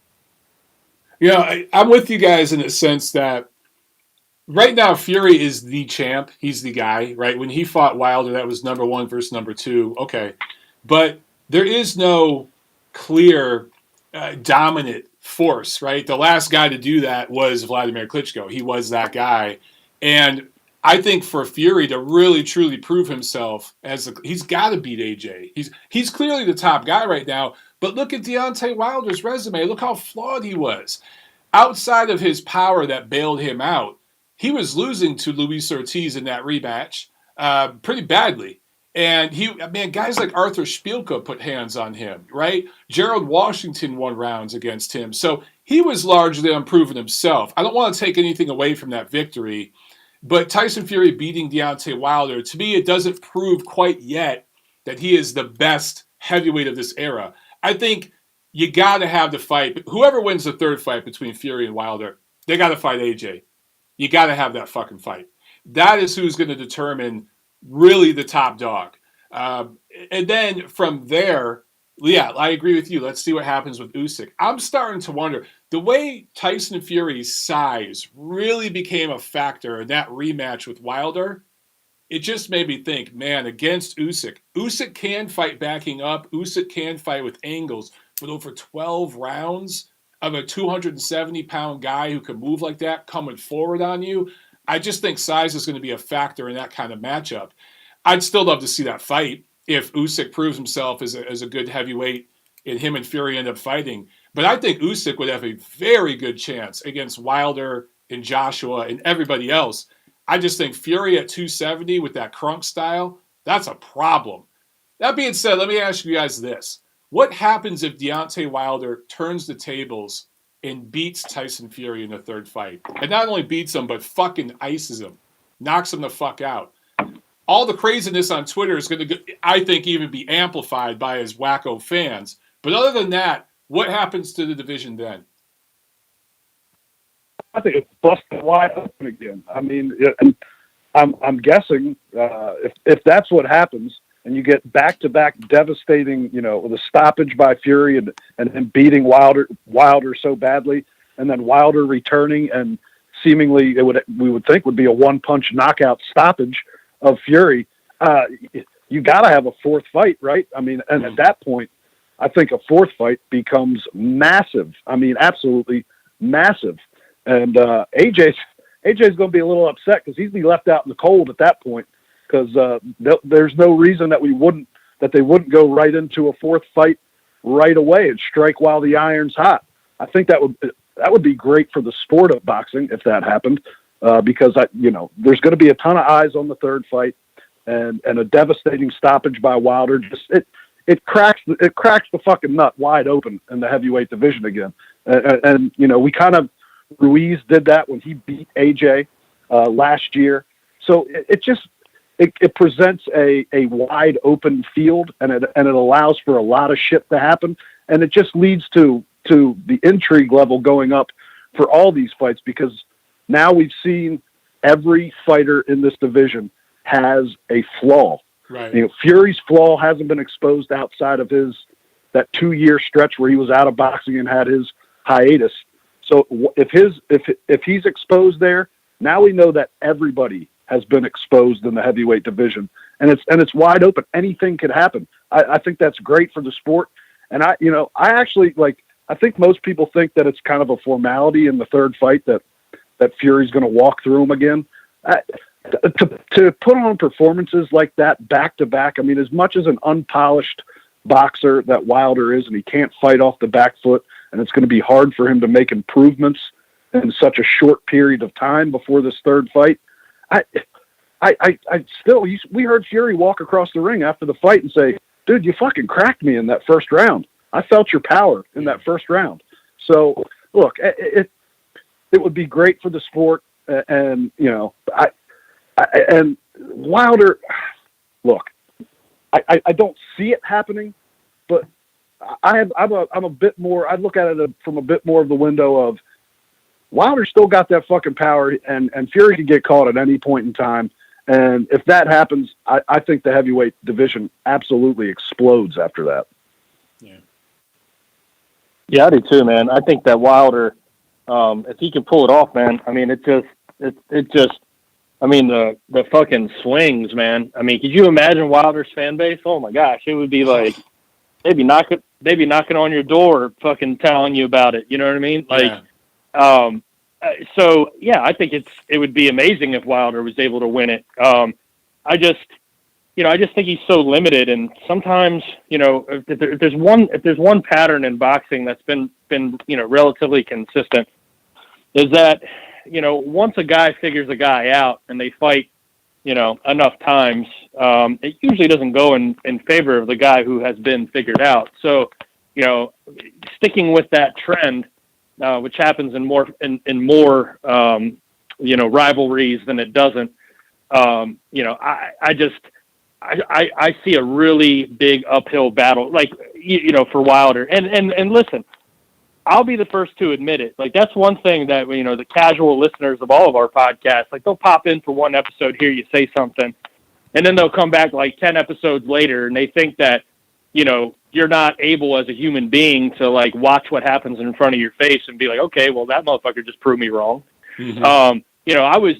with you guys in the sense that right now Fury is the champ. He's the guy, right? When he fought Wilder, that was number 1 versus number 2. Okay. But there is no clear dominant force, right? The last guy to do that was Vladimir Klitschko. He was that guy. And I think for Fury to really, truly prove himself he's got to beat AJ. He's clearly the top guy right now. But look at Deontay Wilder's resume. Look how flawed he was. Outside of his power that bailed him out, he was losing to Luis Ortiz in that rematch pretty badly. And guys like Arthur Szpilka put hands on him, right? Gerald Washington won rounds against him. So he was largely unproven himself. I don't want to take anything away from that victory. But Tyson Fury beating Deontay Wilder, to me, it doesn't prove quite yet that he is the best heavyweight of this era. I think you got to have the fight. Whoever wins the third fight between Fury and Wilder, they got to fight AJ. You got to have that fucking fight. That is who's going to determine really the top dog. And then from there, yeah, I agree with you. Let's see what happens with Usyk. I'm starting to wonder, the way Tyson Fury's size really became a factor in that rematch with Wilder, it just made me think, man, against Usyk. Usyk can fight backing up. Usyk can fight with angles. But over 12 rounds of a 270-pound guy who can move like that coming forward on you, I just think size is going to be a factor in that kind of matchup. I'd still love to see that fight if Usyk proves himself as a good heavyweight and him and Fury end up fighting. But I think Usyk would have a very good chance against Wilder and Joshua and everybody else. I just think Fury at 270 with that crunk style, that's a problem. That being said, let me ask you guys this. What happens if Deontay Wilder turns the tables and beats Tyson Fury in the third fight? And not only beats him, but fucking ices him. Knocks him the fuck out. All the craziness on Twitter is going to, I think, even be amplified by his wacko fans. But other than that, what happens to the division then? I think it's busted wide open again. I mean, and I'm guessing if that's what happens, and you get back-to-back devastating, with a stoppage by Fury and beating Wilder so badly, and then Wilder returning, and seemingly we would think would be a one-punch knockout stoppage of Fury. You got to have a fourth fight, right? I mean, and at that point, I think a fourth fight becomes massive. I mean, absolutely massive. And AJ's going to be a little upset because he'd be left out in the cold at that point, because there's no reason that they wouldn't go right into a fourth fight right away and strike while the iron's hot. I think that would be great for the sport of boxing if that happened, because there's going to be a ton of eyes on the third fight, and a devastating stoppage by Wilder it cracks the fucking nut wide open in the heavyweight division again. And we kind of, Ruiz did that when he beat AJ last year. So it presents a wide open field, and it allows for a lot of shit to happen. And it just leads to the intrigue level going up for all these fights, because now we've seen every fighter in this division has a flaw. Right. Fury's flaw hasn't been exposed outside of that 2-year stretch where he was out of boxing and had his hiatus. So if he's exposed there, now we know that everybody has been exposed in the heavyweight division, and it's wide open. Anything could happen. I think that's great for the sport. And I actually I think most people think that it's kind of a formality in the third fight that Fury's going to walk through him again. To put on performances like that back to back, I mean, as much as an unpolished boxer that Wilder is, and he can't fight off the back foot, and it's going to be hard for him to make improvements in such a short period of time before this third fight. We heard Fury walk across the ring after the fight and say, "Dude, you fucking cracked me in that first round. I felt your power in that first round." So look, it would be great for the sport, and and Wilder, look, I don't see it happening, but I'm a bit more. I look at it from a bit more of the window of Wilder still got that fucking power, and Fury can get caught at any point in time. And if that happens, I think the heavyweight division absolutely explodes after that. Yeah, I do too, man. I think that Wilder, if he can pull it off, man. I mean, the fucking swings, man. I mean, could you imagine Wilder's fan base? Oh my gosh, it would be like they'd be knocking on your door, fucking telling you about it. You know what I mean? So yeah, I think it would be amazing if Wilder was able to win it. I just think he's so limited, and sometimes, if there's one pattern in boxing that's been relatively consistent, is that once a guy figures a guy out and they fight, enough times, it usually doesn't go in favor of the guy who has been figured out. So, sticking with that trend, which happens in more rivalries than it doesn't. I see a really big uphill battle, for Wilder. And listen, I'll be the first to admit it. That's one thing that, the casual listeners of all of our podcasts, they'll pop in for one episode, hear you say something, and then they'll come back 10 episodes later and they think that, you're not able as a human being to watch what happens in front of your face and be like, okay, well, that motherfucker just proved me wrong. Mm-hmm. I was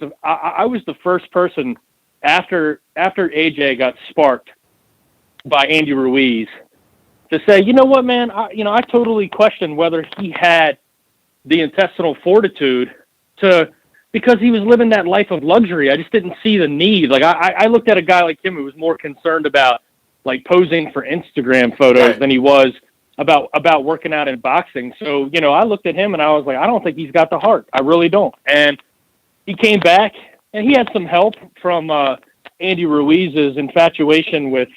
the first person after AJ got sparked by Andy Ruiz to say, you know what, man, I totally questioned whether he had the intestinal fortitude because he was living that life of luxury. I just didn't see the need. I looked at a guy like him who was more concerned about posing for Instagram photos than he was about working out in boxing. So, I looked at him and I was like, I don't think he's got the heart. I really don't. And he came back and he had some help from Andy Ruiz's infatuation with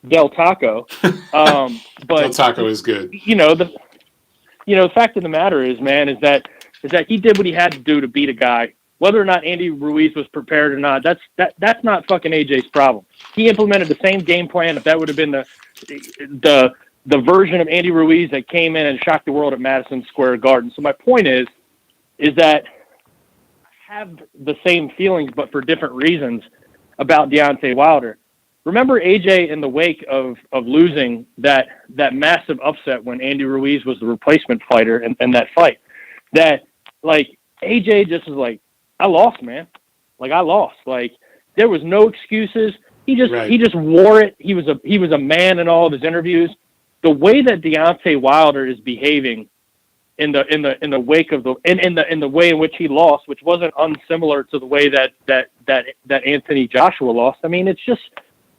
Del Taco. But Del Taco is good. The fact of the matter is, man, is that he did what he had to do to beat a guy. Whether or not Andy Ruiz was prepared or not, that's not fucking AJ's problem. He implemented the same game plan. If that would have been the version of Andy Ruiz that came in and shocked the world at Madison Square Garden. So my point is that I have the same feelings, but for different reasons, about Deontay Wilder. Remember AJ in the wake of losing that massive upset when Andy Ruiz was the replacement fighter in that fight. that, like, AJ just was like, I lost, man. Like, I lost. Like, there was no excuses. He just wore it. He was a man in all of his interviews. The way that Deontay Wilder is behaving in the wake of in the way in which he lost, which wasn't unsimilar to the way that Anthony Joshua lost. I mean, it's just,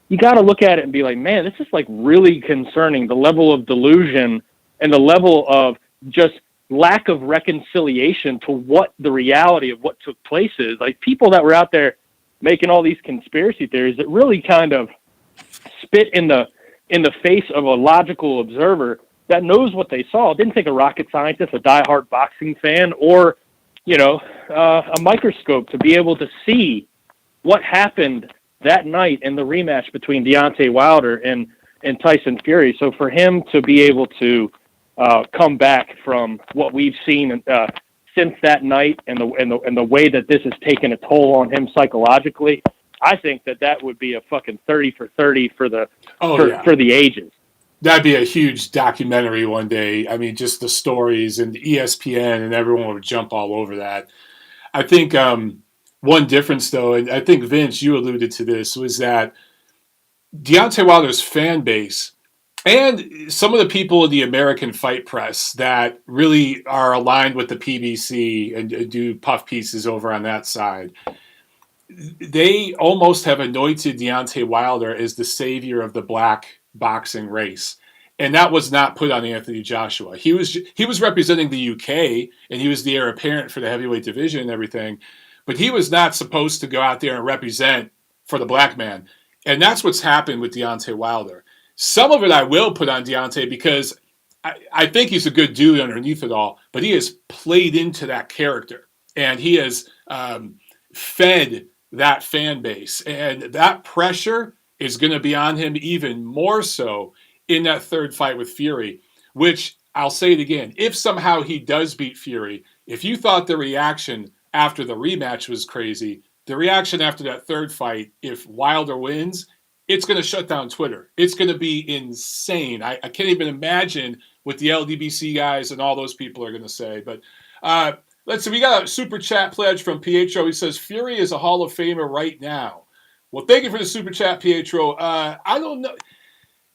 you got to look at it and be like, man, this is like really concerning. The level of delusion and the level of just lack of reconciliation to what the reality of what took place is. Like, people that were out there making all these conspiracy theories that really kind of spit in the face of a logical observer that knows what they saw. It didn't take a rocket scientist, a diehard boxing fan, or, a microscope to be able to see what happened that night in the rematch between Deontay Wilder and Tyson Fury. So for him to be able to come back from what we've seen since that night and the way that this has taken a toll on him psychologically, I think that would be a fucking 30 for 30 for the ages. That'd be a huge documentary one day. I mean, just the stories and ESPN and everyone would jump all over that. I think one difference, though, and I think, Vince, you alluded to this, was that Deontay Wilder's fan base and some of the people in the American fight press that really are aligned with the PBC and do puff pieces over on that side, they almost have anointed Deontay Wilder as the savior of the black boxing race. And that was not put on Anthony Joshua. He was representing the UK, and he was the heir apparent for the heavyweight division and everything, but he was not supposed to go out there and represent for the black man. And that's what's happened with Deontay Wilder. Some of it I will put on Deontay because I think he's a good dude underneath it all, but he has played into that character, and he has fed that fan base. And that pressure is going to be on him even more so in that third fight with Fury, which, I'll say it again, if somehow he does beat Fury, if you thought the reaction after the rematch was crazy, the reaction after that third fight, if Wilder wins, it's going to shut down Twitter. It's going to be insane. I can't even imagine what the LDBC guys and all those people are going to say. But let's see, we got a super chat pledge from Pietro. He says, Fury is a Hall of Famer right now. Well, thank you for the super chat, Pietro. I don't know.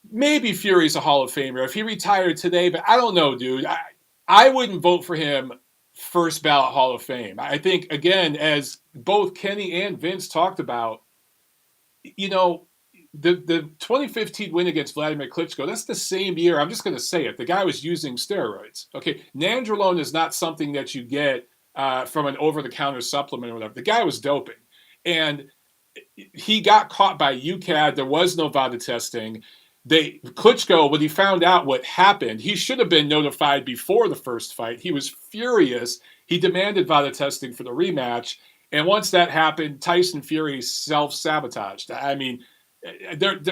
Maybe Fury's a Hall of Famer if he retired today, but I don't know, dude. I wouldn't vote for him first ballot Hall of Fame. I think, again, as both Kenny and Vince talked about, the 2015 win against Vladimir Klitschko, that's the same year. I'm just going to say it. The guy was using steroids. Okay, nandrolone is not something that you get from an over-the-counter supplement or whatever. The guy was doping. And he got caught by UCAD. There was no VADA testing. Klitschko, when he found out what happened, he should have been notified before the first fight. He was furious. He demanded VADA testing for the rematch. And once that happened, Tyson Fury self-sabotaged. I mean,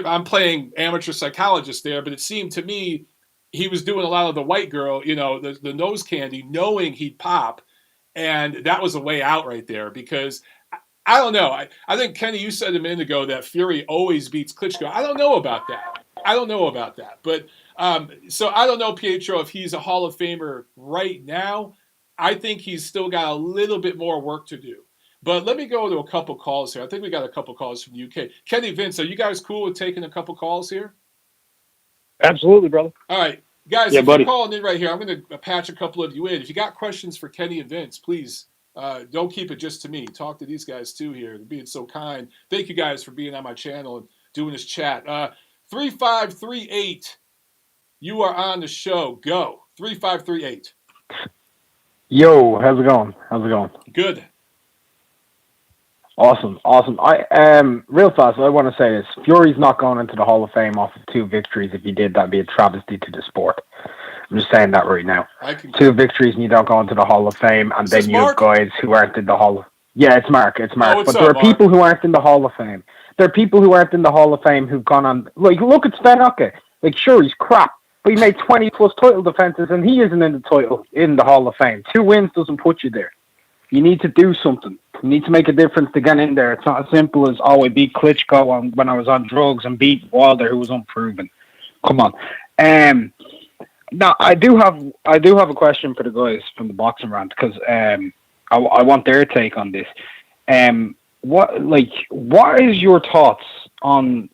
I'm playing amateur psychologist there, but it seemed to me he was doing a lot of the white girl, the nose candy, knowing he'd pop. And that was a way out right there because I don't know. I think, Kenny, you said a minute ago that Fury always beats Klitschko. I don't know about that. But so I don't know, Pietro, if he's a Hall of Famer right now. I think he's still got a little bit more work to do. But let me go to a couple calls here. I think we got a couple calls from the UK. Kenny, Vince, are you guys cool with taking a couple calls here? Absolutely, brother. All right. Guys, if you're calling in right here, I'm going to patch a couple of you in. If you got questions for Kenny and Vince, please don't keep it just to me. Talk to these guys, too, here. They're being so kind. Thank you guys for being on my channel and doing this chat. 3538, you are on the show. Go. 3538. Yo, how's it going? Good. Awesome. Real fast, I want to say this. Fury's not going into the Hall of Fame off of 2 victories. If he did, that'd be a travesty to the sport. I'm just saying that right now. 2 victories and you don't go into the Hall of Fame, and then you have guys who aren't in the Hall of... Yeah, it's Mark. But there are people who aren't in the Hall of Fame. There are people who aren't in the Hall of Fame who've gone on... Like, look at Sven Oke. Like, sure, he's crap, but he made 20-plus title defenses, and he isn't in the Hall of Fame. 2 wins doesn't put you there. You need to do something. You need to make a difference to get in there. It's not as simple as, I beat Klitschko when I was on drugs and beat Wilder, who was unproven. Come on. Now, I do have a question for the guys from the Boxing Rant because I want their take on this. What is your thoughts on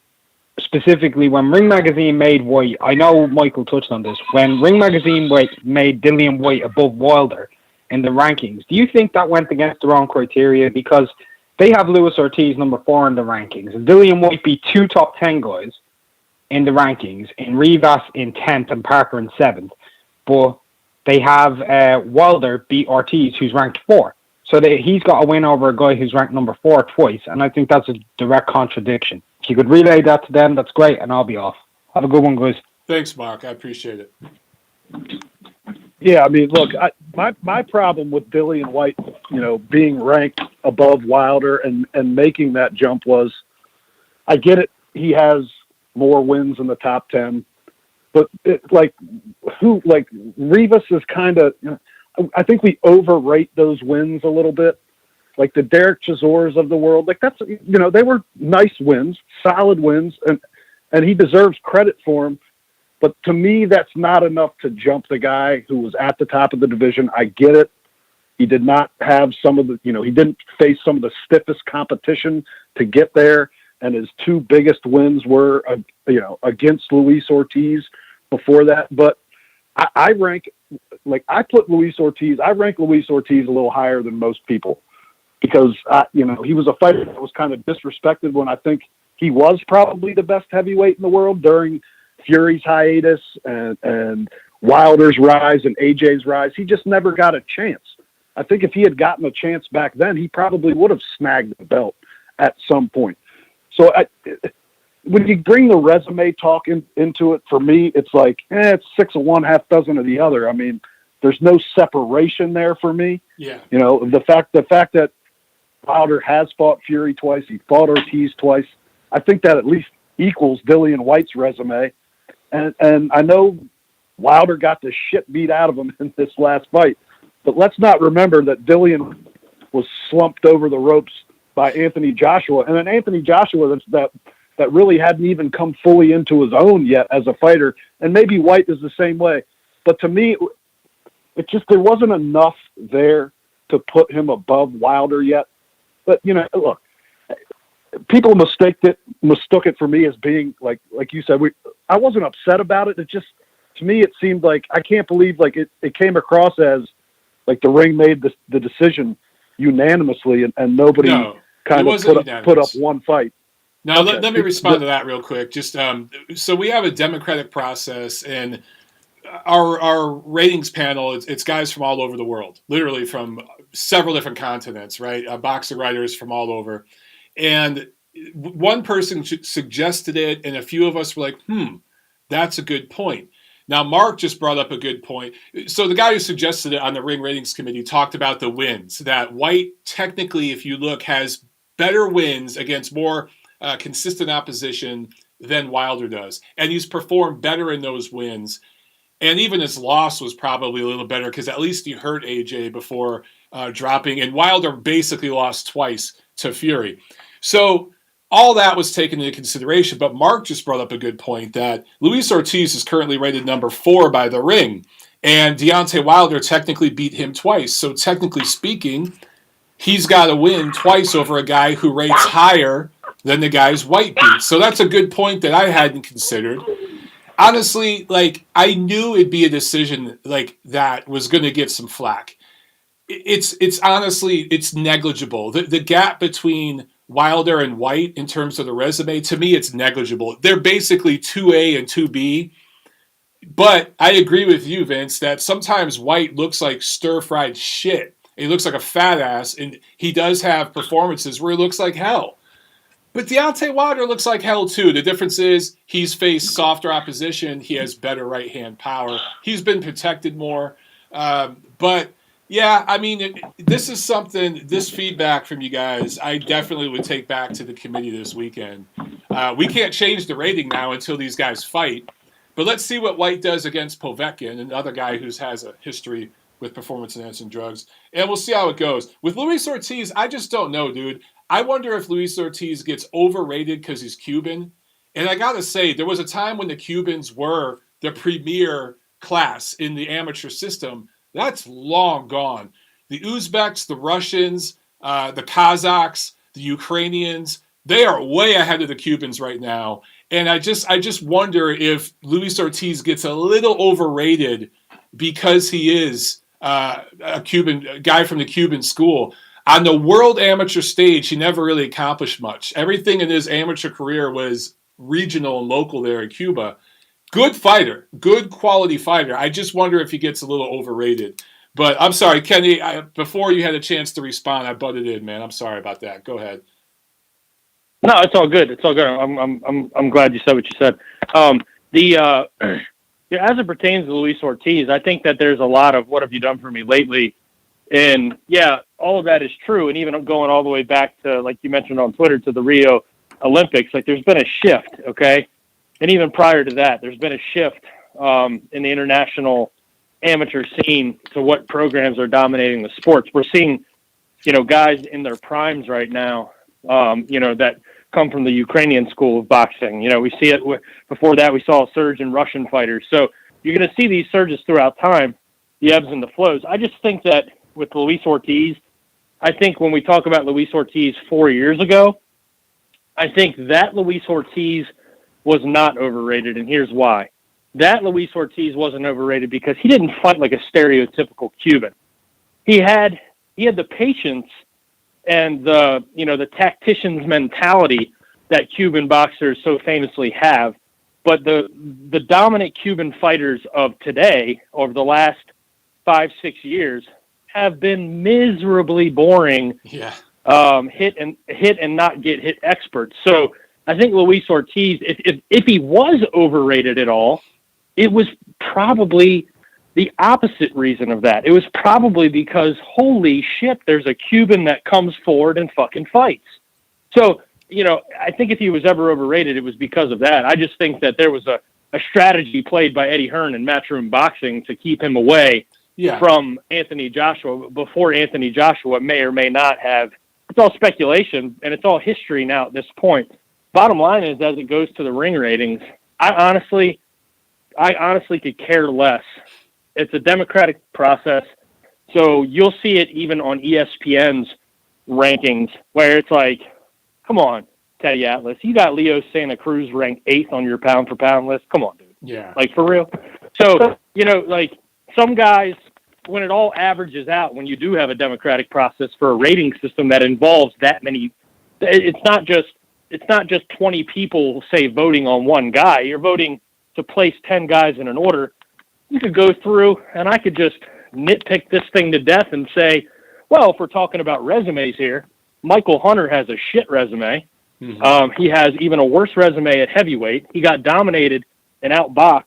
specifically when Ring Magazine made White? I know Michael touched on this. When Ring Magazine made Dillian White above Wilder in the rankings, do you think that went against their own criteria? Because they have Luis Ortiz number 4 in the rankings, and Dillian White beat 2 top 10 guys in the rankings, in Rivas in 10th and Parker in 7th. But they have Wilder beat Ortiz, who's ranked 4. So he's got a win over a guy who's ranked number 4 twice, and I think that's a direct contradiction. If you could relay that to them, that's great, and I'll be off. Have a good one, guys. Thanks, Mark. I appreciate it. Yeah, I mean, look, my problem with Dillian White, being ranked above Wilder and making that jump was, I get it. He has more wins in the top 10, but Rivas is kind of, I think we overrate those wins a little bit. Like the Derek Chisores of the world, that's, they were nice wins, solid wins, and he deserves credit for them. But to me, that's not enough to jump the guy who was at the top of the division. I get it. He did not have some of the, he didn't face some of the stiffest competition to get there. And his 2 biggest wins were, against Luis Ortiz before that. But I rank Luis Ortiz a little higher than most people because, he was a fighter that was kind of disrespected when I think he was probably the best heavyweight in the world during Fury's hiatus and Wilder's rise and AJ's rise. He just never got a chance. I think if he had gotten a chance back then, he probably would have snagged the belt at some point. So when you bring the resume talk into it, for me, it's like, it's 6 of one, half dozen of the other. I mean, there's no separation there for me. Yeah. The fact that Wilder has fought Fury twice, he fought Ortiz twice, I think that at least equals Dillian White's resume. And I know Wilder got the shit beat out of him in this last fight, but let's not remember that Dillian was slumped over the ropes by Anthony Joshua, and an Anthony Joshua that really hadn't even come fully into his own yet as a fighter. And maybe White is the same way, but to me, it just, there wasn't enough there to put him above Wilder yet. But look, people mistook it for me as being like you said. I wasn't upset about it. It just, to me, it seemed like, I can't believe it came across as like the ring made the decision unanimously and nobody kind of put up one fight. Now, okay. Let me respond to that real quick. Just so we have a democratic process, and our ratings panel, it's guys from all over the world, literally from several different continents, right? Boxing writers from all over. And one person suggested it, and a few of us were like, that's a good point. Now, Mark just brought up a good point. So the guy who suggested it on the Ring Ratings Committee talked about the wins, that White technically, if you look, has better wins against more consistent opposition than Wilder does. And he's performed better in those wins. And even his loss was probably a little better because at least he hurt AJ before dropping. And Wilder basically lost twice to Fury. So all that was taken into consideration. But Mark just brought up a good point that Luis Ortiz is currently rated number 4 by the Ring. And Deontay Wilder technically beat him twice. So technically speaking, he's got to win twice over a guy who rates higher than the guys White beat. So that's a good point that I hadn't considered. Honestly, I knew it'd be a decision like that was going to get some flack. It's honestly, it's negligible. The gap between Wilder and White in terms of the resume, to me, it's negligible. They're basically 2A and 2B. But I agree with you, Vince, that sometimes White looks like stir-fried shit. He looks like a fat ass, and he does have performances where he looks like hell. But Deontay Wilder looks like hell, too. The difference is he's faced softer opposition. He has better right-hand power. He's been protected more. But, yeah, I mean, this is something, this feedback from you guys, I definitely would take back to the committee this weekend. We can't change the rating now until these guys fight. But let's see what White does against Povetkin, another guy who has a history with performance-enhancing drugs. And we'll see how it goes. With Luis Ortiz, I just don't know, dude. I wonder if Luis Ortiz gets overrated because he's Cuban. And I got to say, there was a time when the Cubans were the premier class in the amateur system, that's long gone. The Uzbeks, the Russians, the Kazakhs, the Ukrainians, they are way ahead of the Cubans right now. And I just wonder if Luis Ortiz gets a little overrated because he is a guy from the Cuban school. On the world amateur stage, he never really accomplished much. Everything in his amateur career was regional and local there in Cuba. Good fighter, good quality fighter. I just wonder if he gets a little overrated. But I'm sorry, Kenny, before you had a chance to respond, I butted in, man. I'm sorry about that. Go ahead. No, it's all good. It's all good. I'm glad you said what you said. As it pertains to Luis Ortiz, I think that there's a lot of what have you done for me lately, and yeah, all of that is true. And even going all the way back to, like you mentioned on Twitter, to the Rio Olympics, like there's been a shift, okay, and even prior to that, there's been a shift in the international amateur scene to what programs are dominating the sports. We're seeing, guys in their primes right now, that come from the Ukrainian school of boxing. We see it before that. We saw a surge in Russian fighters. So you're going to see these surges throughout time, the ebbs and the flows. I just think that with Luis Ortiz, I think when we talk about Luis Ortiz 4 years ago, I think that Luis Ortiz was not overrated, and here's why. That Luis Ortiz wasn't overrated because he didn't fight like a stereotypical Cuban. He had the patience and the tactician's mentality that Cuban boxers so famously have. But the dominant Cuban fighters of today, over the last 5-6 years, have been miserably boring. Yeah. Hit and not get hit experts. So I think Luis Ortiz, if he was overrated at all, it was probably the opposite reason of that. It was probably because, holy shit, there's a Cuban that comes forward and fucking fights. So, I think if he was ever overrated, it was because of that. I just think that there was a strategy played by Eddie Hearn in Matchroom Boxing to keep him away from Anthony Joshua before Anthony Joshua may or may not have. It's all speculation, and it's all history now at this point. Bottom line is, as it goes to the ring ratings, I honestly could care less. It's a democratic process, so you'll see it even on ESPN's rankings, where it's like, come on, Teddy Atlas, you got Leo Santa Cruz ranked 8th on your pound-for-pound list? Come on, dude. Yeah. Like, for real? So, like, some guys, when it all averages out, when you do have a democratic process for a rating system that involves that many, it's not just 20 people, say, voting on one guy. You're voting to place 10 guys in an order. You could go through, and I could just nitpick this thing to death and say, well, if we're talking about resumes here, Michael Hunter has a shit resume. Mm-hmm. He has even a worse resume at heavyweight. He got dominated and outboxed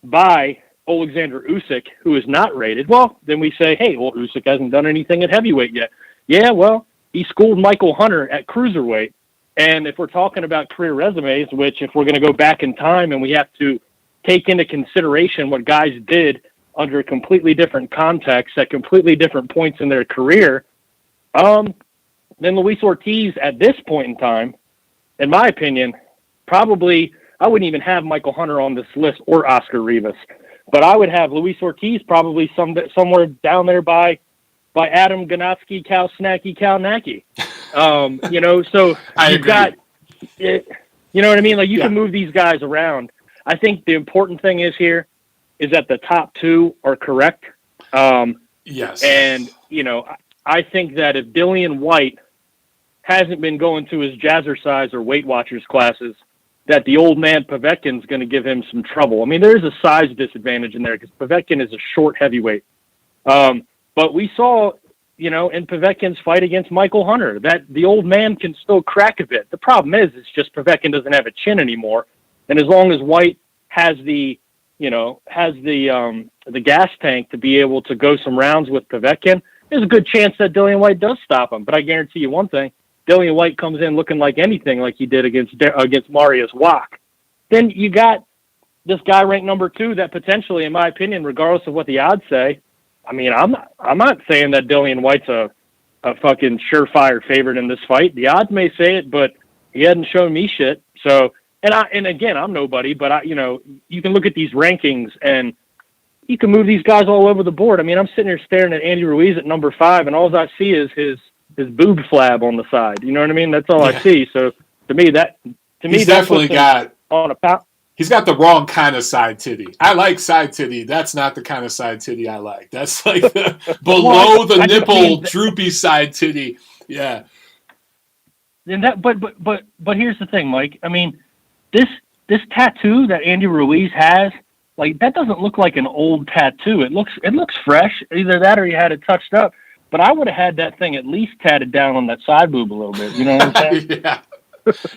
by Alexander Usyk, who is not rated. Well, then we say, hey, well, Usyk hasn't done anything at heavyweight yet. Yeah, well, he schooled Michael Hunter at cruiserweight. And if we're talking about career resumes, which if we're going to go back in time and we have to take into consideration what guys did under a completely different context at completely different points in their career, then Luis Ortiz at this point in time, in my opinion, probably, I wouldn't even have Michael Hunter on this list or Oscar Rivas, but I would have Luis Ortiz probably somewhere down there by Adam Ganotsky, Cal Naki. So you've got it, you know what I mean? Like, you can move these guys around. I think the important thing is that the top two are correct. Yes. And, I think that if Dillian White hasn't been going to his jazzercise or Weight Watchers classes, that the old man Povetkin's going to give him some trouble. I mean, there is a size disadvantage in there because Povetkin is a short heavyweight. But we saw, in Povetkin's fight against Michael Hunter, that the old man can still crack a bit. The problem is, it's just Povetkin doesn't have a chin anymore. And as long as White has the gas tank to be able to go some rounds with Povetkin, there's a good chance that Dillian White does stop him. But I guarantee you one thing, Dillian White comes in looking like anything like he did against Marius Wach. Then you got this guy ranked number 2 that potentially, in my opinion, regardless of what the odds say, I mean, I'm not saying that Dillian White's a fucking surefire favorite in this fight. The odds may say it, but he hadn't shown me shit. So, and again, I'm nobody, but you can look at these rankings and you can move these guys all over the board. I mean, I'm sitting here staring at Andy Ruiz at number 5, and all I see is his boob flab on the side. You know what I mean? That's all I see. So to me, that definitely got on a pound. He's got the wrong kind of side titty. I like side titty. That's not the kind of side titty I like. That's like the below the nipple, droopy side titty. Yeah. And that, but here's the thing, Mike. I mean, this tattoo that Andy Ruiz has, like, that doesn't look like an old tattoo. It looks fresh. Either that or he had it touched up. But I would have had that thing at least tatted down on that side boob a little bit. You know what I'm saying? Yeah.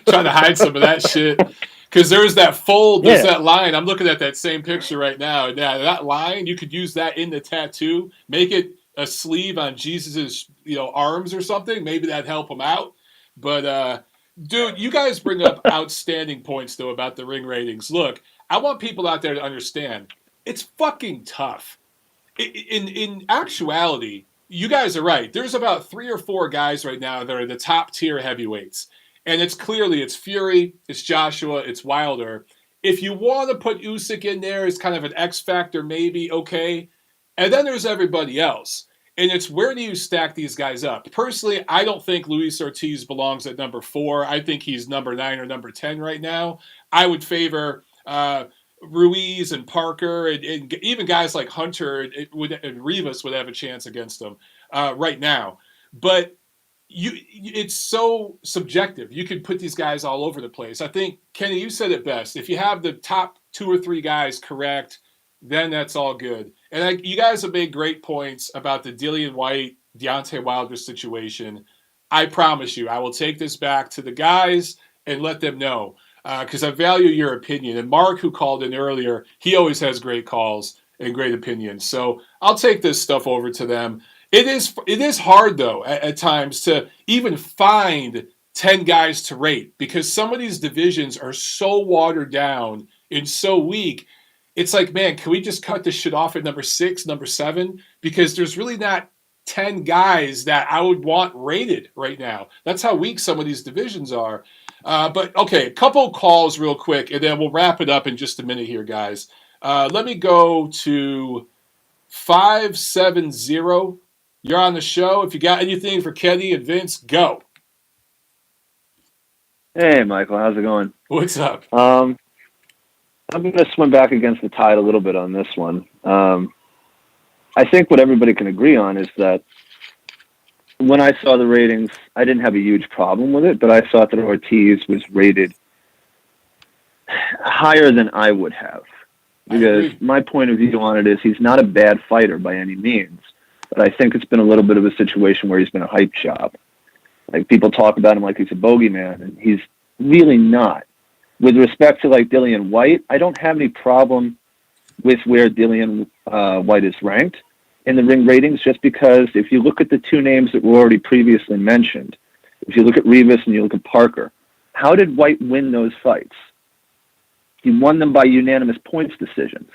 Trying to hide some of that shit. Because there's that fold, there's that line. I'm looking at that same picture right now. And that line, you could use that in the tattoo. Make it a sleeve on Jesus's, arms or something. Maybe that'd help him out. But, dude, you guys bring up outstanding points, though, about the ring ratings. Look, I want people out there to understand. It's fucking tough. In actuality, you guys are right. There's about 3 or 4 guys right now that are the top tier heavyweights. And it's Fury, it's Joshua, it's Wilder. If you want to put Usyk in there as kind of an X factor, maybe, okay. And then there's everybody else. And it's where do you stack these guys up? Personally, I don't think Luis Ortiz belongs at number 4. I think he's number 9 or number 10 right now. I would favor Ruiz and Parker and even guys like Hunter and Rivas would have a chance against them right now. But it's so subjective. You could put these guys all over the place. I think, Kenny, you said it best. If you have the top 2 or 3 guys correct, then that's all good. And you guys have made great points about the Dillian White, Deontay Wilder situation. I promise you, I will take this back to the guys and let them know because I value your opinion. And Mark, who called in earlier, he always has great calls and great opinions. So I'll take this stuff over to them. It is hard, though, at times to even find 10 guys to rate because some of these divisions are so watered down and so weak. It's like, man, can we just cut this shit off at number 6, number 7? Because there's really not 10 guys that I would want rated right now. That's how weak some of these divisions are. But, okay, a couple calls real quick, and then we'll wrap it up in just a minute here, guys. Let me go to 570. You're on the show. If you got anything for Kenny and Vince, go. Hey, Michael. How's it going? What's up? I'm going to swim back against the tide a little bit on this one. I think what everybody can agree on is that when I saw the ratings, I didn't have a huge problem with it, but I thought that Ortiz was rated higher than I would have. Because my point of view on it is he's not a bad fighter by any means. But I think it's been a little bit of a situation where he's been a hype job. Like, people talk about him like he's a bogeyman, and he's really not. With respect to, like, Dillian White, I don't have any problem with where Dillian White is ranked in the ring ratings, just because if you look at the 2 names that were already previously mentioned, if you look at Rivas and you look at Parker, how did White win those fights? He won them by unanimous points decisions.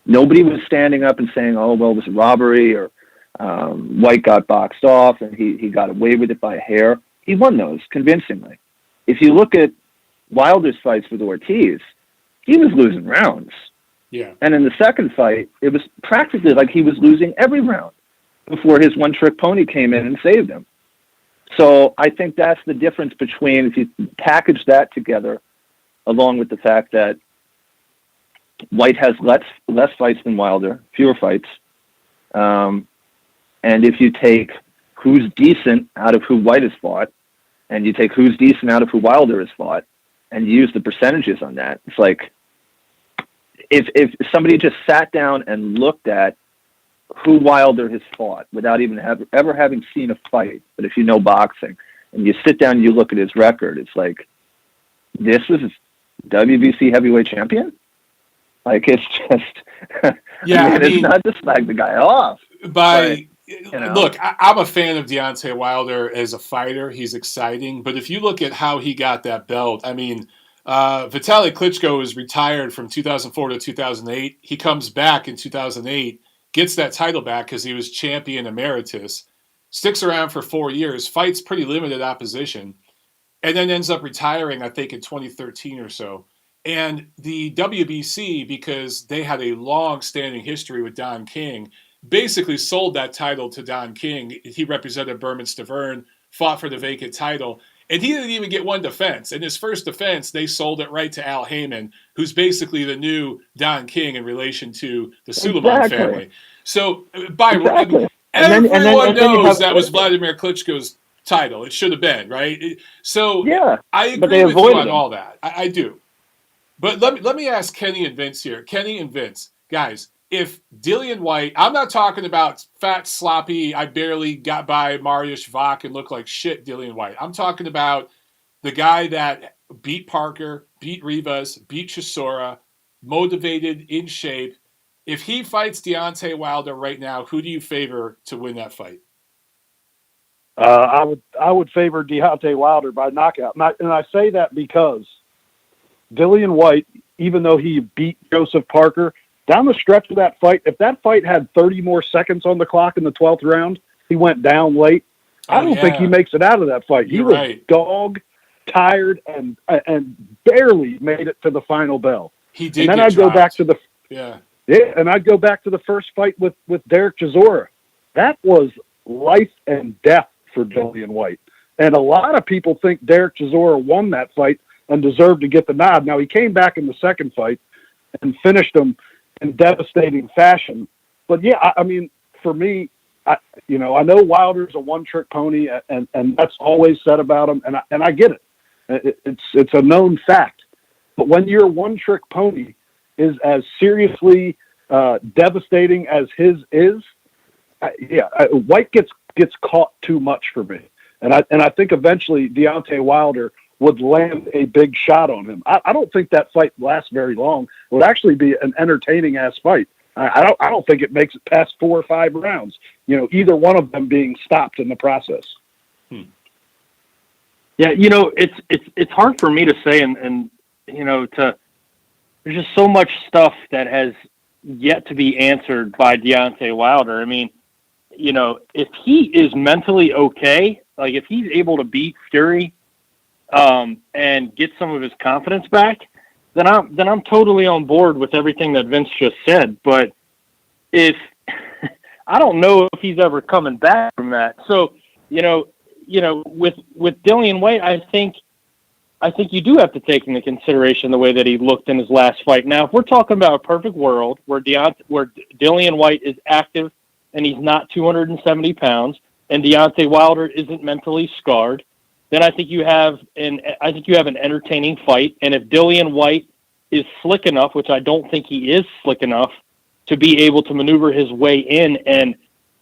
Nobody was standing up and saying, oh, well, it was a robbery, or White got boxed off and he got away with it by a hair. He won those convincingly. If you look at Wilder's fights with Ortiz, he was losing rounds. Yeah. And in the second fight, it was practically like he was losing every round before his one-trick pony came in and saved him. So I think that's the difference between, if you package that together, along with the fact that White has less fights than Wilder, fewer fights. And if you take who's decent out of who White has fought, and you take who's decent out of who Wilder has fought, and you use the percentages on that, it's like if somebody just sat down and looked at who Wilder has fought without even ever having seen a fight, but if you know boxing, and you sit down and you look at his record, it's like, this was WBC heavyweight champion? Like, it's just, yeah, it's not to slag the guy off. Look, I'm a fan of Deontay Wilder as a fighter. He's exciting. But if you look at how he got that belt, I mean, Vitaly Klitschko was retired from 2004 to 2008. He comes back in 2008, gets that title back because he was champion emeritus, sticks around for 4 years, fights pretty limited opposition, and then ends up retiring, I think, in 2013 or so. And the WBC, because they had a long-standing history with Don King, basically sold that title to Don King. He represented Berman Stavern, fought for the vacant title, and he didn't even get one defense. In his first defense, they sold it right to Al Heyman, who's basically the new Don King in relation to the Sulaiman family. So, everyone knows that was Vladimir Klitschko's title. It should have been, right? So, yeah, I agree with you on all that. I do. But let me ask Kenny and Vince here. Kenny and Vince, guys, if Dillian White, I'm not talking about fat, sloppy, I barely got by Mariusz Vach and looked like shit Dillian White. I'm talking about the guy that beat Parker, beat Rivas, beat Chisora, motivated, in shape. If he fights Deontay Wilder right now, who do you favor to win that fight? I would favor Deontay Wilder by knockout. And I say that because Dillian White, even though he beat Joseph Parker, down the stretch of that fight, if that fight had 30 more seconds on the clock in the 12th round, he went down late. I don't think he makes it out of that fight. He was dog tired and barely made it to the final bell. He did. And then I'd go back to and I'd go back to the first fight with Derek Chisora. That was life and death for Dillian White. And a lot of people think Derek Chisora won that fight and deserved to get the nod. Now, he came back in the second fight and finished him in devastating fashion. But, yeah, I mean, for me, I know Wilder's a one-trick pony, and that's always said about him, and I get it. It's a known fact. But when your one-trick pony is as seriously devastating as his is, White gets caught too much for me. And I think eventually Deontay Wilder would land a big shot on him. I don't think that fight lasts very long. It would actually be an entertaining ass fight. I don't think it makes it past 4 or 5 rounds. Either one of them being stopped in the process. Yeah, it's hard for me to say, and there's just so much stuff that has yet to be answered by Deontay Wilder. I mean, if he is mentally okay, like if he's able to beat Fury, and get some of his confidence back, then I'm totally on board with everything that Vince just said. But if I don't know if he's ever coming back from that. So, with Dillian White, I think you do have to take into consideration the way that he looked in his last fight. Now, if we're talking about a perfect world where Dillian White is active and he's not 270 pounds and Deontay Wilder isn't mentally scarred, then I think you have an entertaining fight. And if Dillian White is slick enough, which I don't think he is slick enough, to be able to maneuver his way in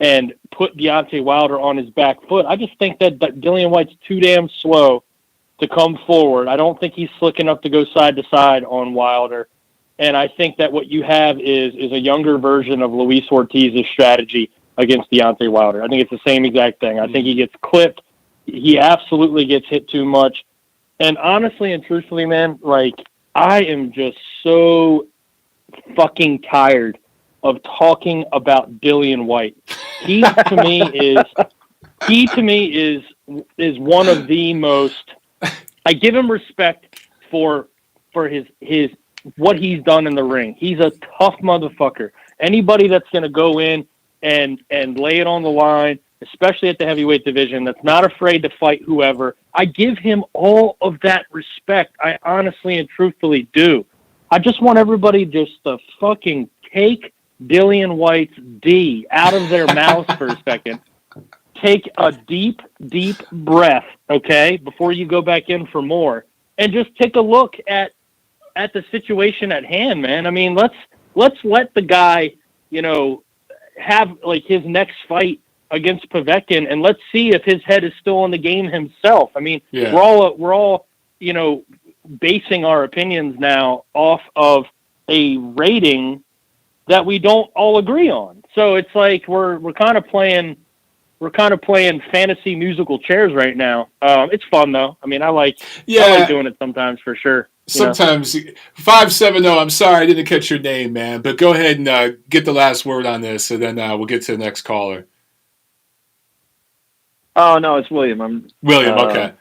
and put Deontay Wilder on his back foot, I just think that Dillian White's too damn slow to come forward. I don't think he's slick enough to go side to side on Wilder. And I think that what you have is a younger version of Luis Ortiz's strategy against Deontay Wilder. I think it's the same exact thing. I think he gets clipped. He absolutely gets hit too much. And honestly and truthfully, man, like, I am just so fucking tired of talking about Dillian White. He to me is one of the most, I give him respect for his what he's done in the ring. He's a tough motherfucker. Anybody that's going to go in and lay it on the line, especially at the heavyweight division, that's not afraid to fight whoever, I give him all of that respect. I honestly and truthfully do. I just want everybody just to fucking take Dillian White's D out of their mouths for a second. Take a deep, deep breath, okay, before you go back in for more, and just take a look at the situation at hand, man. I mean, let's let the guy, have like his next fight against Povetkin, and let's see if his head is still in the game himself. I mean, we're all basing our opinions now off of a rating that we don't all agree on. So it's like we're kind of playing fantasy musical chairs right now. It's fun though. I mean, I like doing it sometimes for sure. Sometimes 570. I'm sorry I didn't catch your name, man. But go ahead and get the last word on this, and then we'll get to the next caller. Oh no, it's William. William. Okay.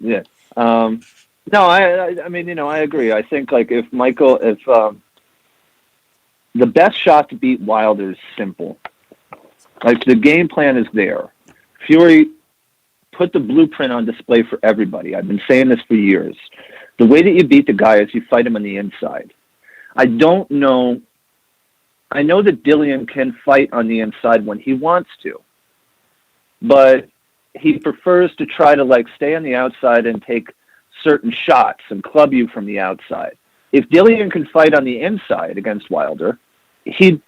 Yeah. No, I mean, I agree. I think like if the best shot to beat Wilder is simple. Like the game plan is there. Fury put the blueprint on display for everybody. I've been saying this for years. The way that you beat the guy is you fight him on the inside. I don't know. I know that Dillian can fight on the inside when he wants to, but he prefers to try to like stay on the outside and take certain shots and club you from the outside. If Dillian can fight on the inside against Wilder, he'd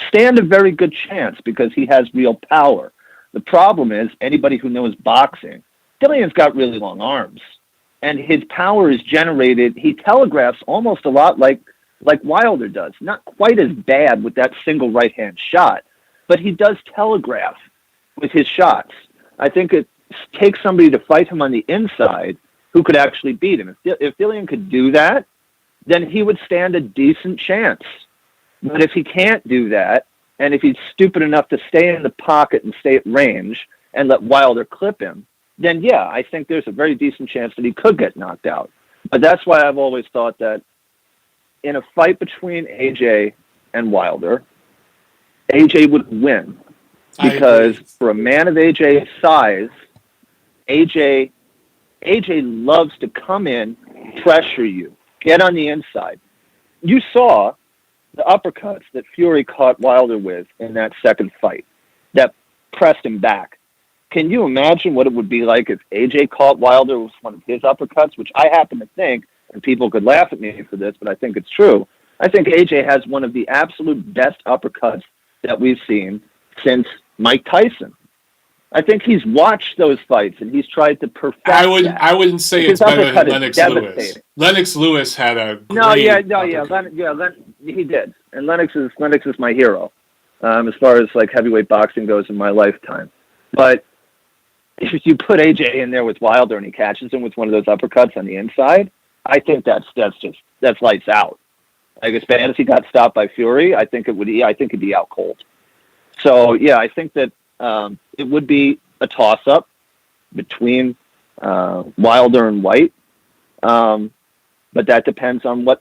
stand a very good chance because he has real power. The problem is, anybody who knows boxing, Dillian's got really long arms, and his power is generated. He telegraphs almost a lot like Wilder does. Not quite as bad with that single right-hand shot, but he does telegraph with his shots. I think it takes somebody to fight him on the inside who could actually beat him. If Dillian could do that, then he would stand a decent chance. But if he can't do that, and if he's stupid enough to stay in the pocket and stay at range and let Wilder clip him, then yeah, I think there's a very decent chance that he could get knocked out. But that's why I've always thought that in a fight between AJ and Wilder, AJ would win. Because for a man of AJ's size, AJ loves to come in, pressure you, get on the inside. You saw the uppercuts that Fury caught Wilder with in that second fight that pressed him back. Can you imagine what it would be like if AJ caught Wilder with one of his uppercuts, which I happen to think, and people could laugh at me for this, but I think it's true. I think AJ has one of the absolute best uppercuts that we've seen since Mike Tyson. I think he's watched those fights and he's tried to perfect I wouldn't say it's better than Lennox Lewis. Lennox Lewis had a great he did. And Lennox is my hero as far as like heavyweight boxing goes in my lifetime. But if you put AJ in there with Wilder and he catches him with one of those uppercuts on the inside, I think that's lights out. Like as bad as he got stopped by Fury, I think it'd be out cold. So yeah, I think that it would be a toss-up between Wilder and White, but that depends on what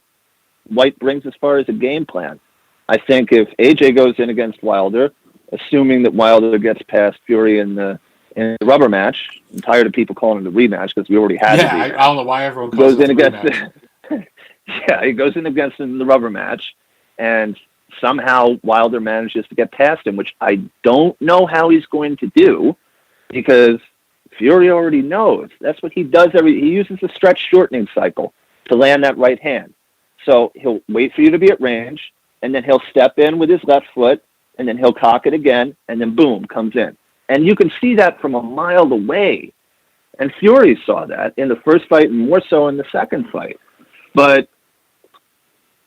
White brings as far as a game plan. I think if AJ goes in against Wilder, assuming that Wilder gets past Fury in the rubber match, I'm tired of people calling it a rematch because we already had it. I don't know why everyone calls it a rematch. He goes in against him in the rubber match, and somehow Wilder manages to get past him, which I don't know how he's going to do because Fury already knows. That's what he does. He uses the stretch shortening cycle to land that right hand. So he'll wait for you to be at range, and then he'll step in with his left foot, and then he'll cock it again, and then boom, comes in. And you can see that from a mile away. And Fury saw that in the first fight and more so in the second fight. But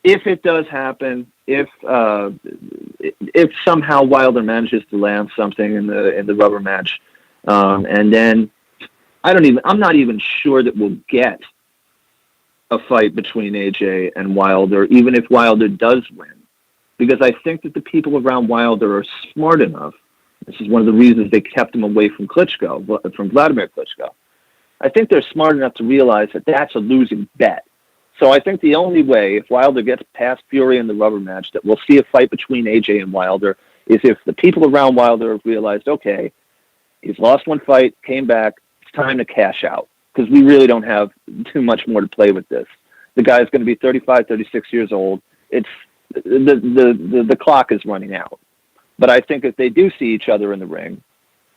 if it does happen, if somehow Wilder manages to land something in the rubber match, and then I'm not even sure that we'll get a fight between AJ and Wilder, even if Wilder does win, because I think that the people around Wilder are smart enough. This is one of the reasons they kept him away from Vladimir Klitschko. I think they're smart enough to realize that that's a losing bet. So I think the only way, if Wilder gets past Fury in the rubber match, that we'll see a fight between AJ and Wilder is if the people around Wilder have realized, okay, he's lost one fight, came back, it's time to cash out because we really don't have too much more to play with this. The guy's going to be 35, 36 years old. It's the clock is running out. But I think if they do see each other in the ring,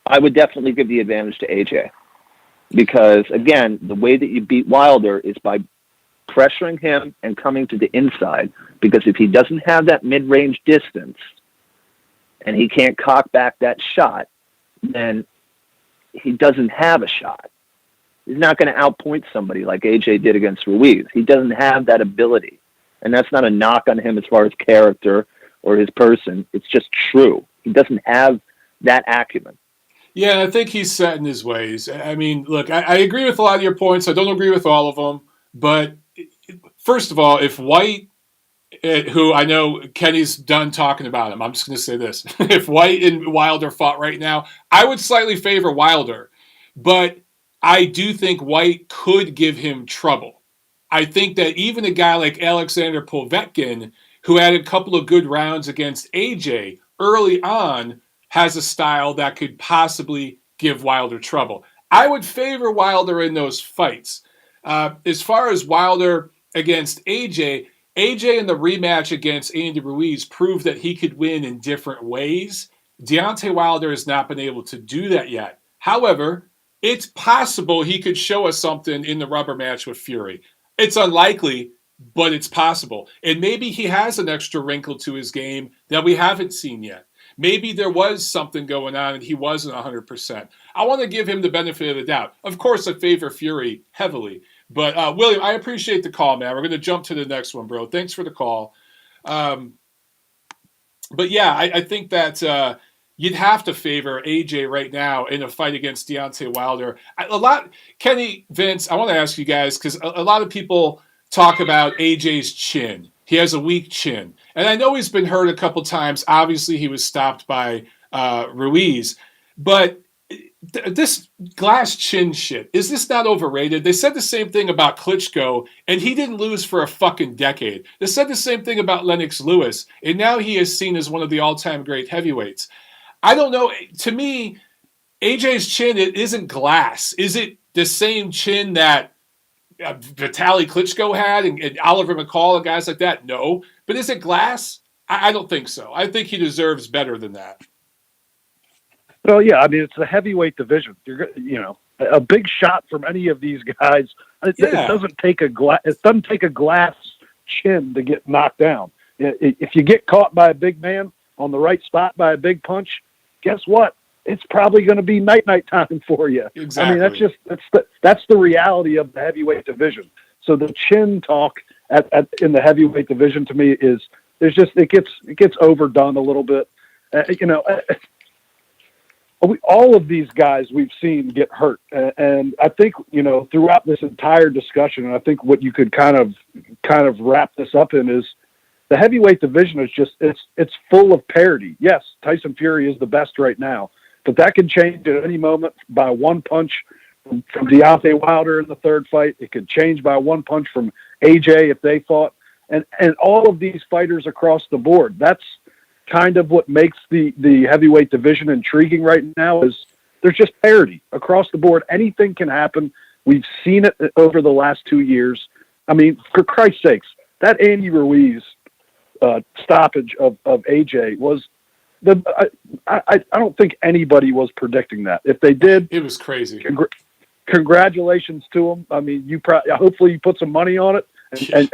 I would definitely give the advantage to AJ because, again, the way that you beat Wilder is by pressuring him and coming to the inside, because if he doesn't have that mid-range distance and he can't cock back that shot, then he doesn't have a shot. He's not going to outpoint somebody like AJ did against Ruiz. He doesn't have that ability. And that's not a knock on him as far as character or his person. It's just true. He doesn't have that acumen. Yeah, I think he's set in his ways. I mean, look, I agree with a lot of your points. I don't agree with all of them. But first of all, if White, who I know Kenny's done talking about him, I'm just going to say this. If White and Wilder fought right now, I would slightly favor Wilder. But I do think White could give him trouble. I think that even a guy like Alexander Povetkin, who had a couple of good rounds against AJ early on, has a style that could possibly give Wilder trouble. I would favor Wilder in those fights. As far as Wilder against AJ in the rematch against Andy Ruiz proved that he could win in different ways. Deontay Wilder has not been able to do that yet. However, it's possible he could show us something in the rubber match with Fury. It's unlikely, but it's possible. And maybe he has an extra wrinkle to his game that we haven't seen yet. Maybe there was something going on and he wasn't 100%. I want to give him the benefit of the doubt. Of course, I favor Fury heavily. But, William, I appreciate the call, man. We're going to jump to the next one, bro. Thanks for the call. But, yeah, I think that you'd have to favor AJ right now in a fight against Deontay Wilder. Kenny, Vince, I want to ask you guys, because a lot of people talk about AJ's chin. He has a weak chin. And I know he's been hurt a couple times. Obviously, he was stopped by Ruiz. But this glass chin shit, is this not overrated? They said the same thing about Klitschko, and he didn't lose for a fucking decade. They said the same thing about Lennox Lewis, and now he is seen as one of the all-time great heavyweights. I don't know. To me, AJ's chin, it isn't glass. Is it the same chin that Vitaly Klitschko had and Oliver McCall and guys like that? No. But is it glass? I don't think so. I think he deserves better than that. Well, yeah, I mean, it's the heavyweight division. A big shot from any of these guys. It doesn't take a glass chin to get knocked down. If you get caught by a big man on the right spot by a big punch, guess what? It's probably going to be night time for you. Exactly. I mean, that's the reality of the heavyweight division. So the chin talk in the heavyweight division to me is it gets overdone a little bit. All of these guys we've seen get hurt, and I think throughout this entire discussion, and I think what you could kind of wrap this up in is the heavyweight division is just it's full of parity. Yes, Tyson Fury is the best right now, but that can change at any moment by one punch from Deontay Wilder in the third fight. It could change by one punch from AJ if they fought, and all of these fighters across the board. That's kind of what makes the heavyweight division intriguing right now is there's just parity across the board. Anything can happen. We've seen it over the last 2 years. I mean, for Christ's sakes, that Andy Ruiz stoppage of AJ was I don't think anybody was predicting that. If they did, it was crazy. Congratulations to him. I mean, hopefully you put some money on it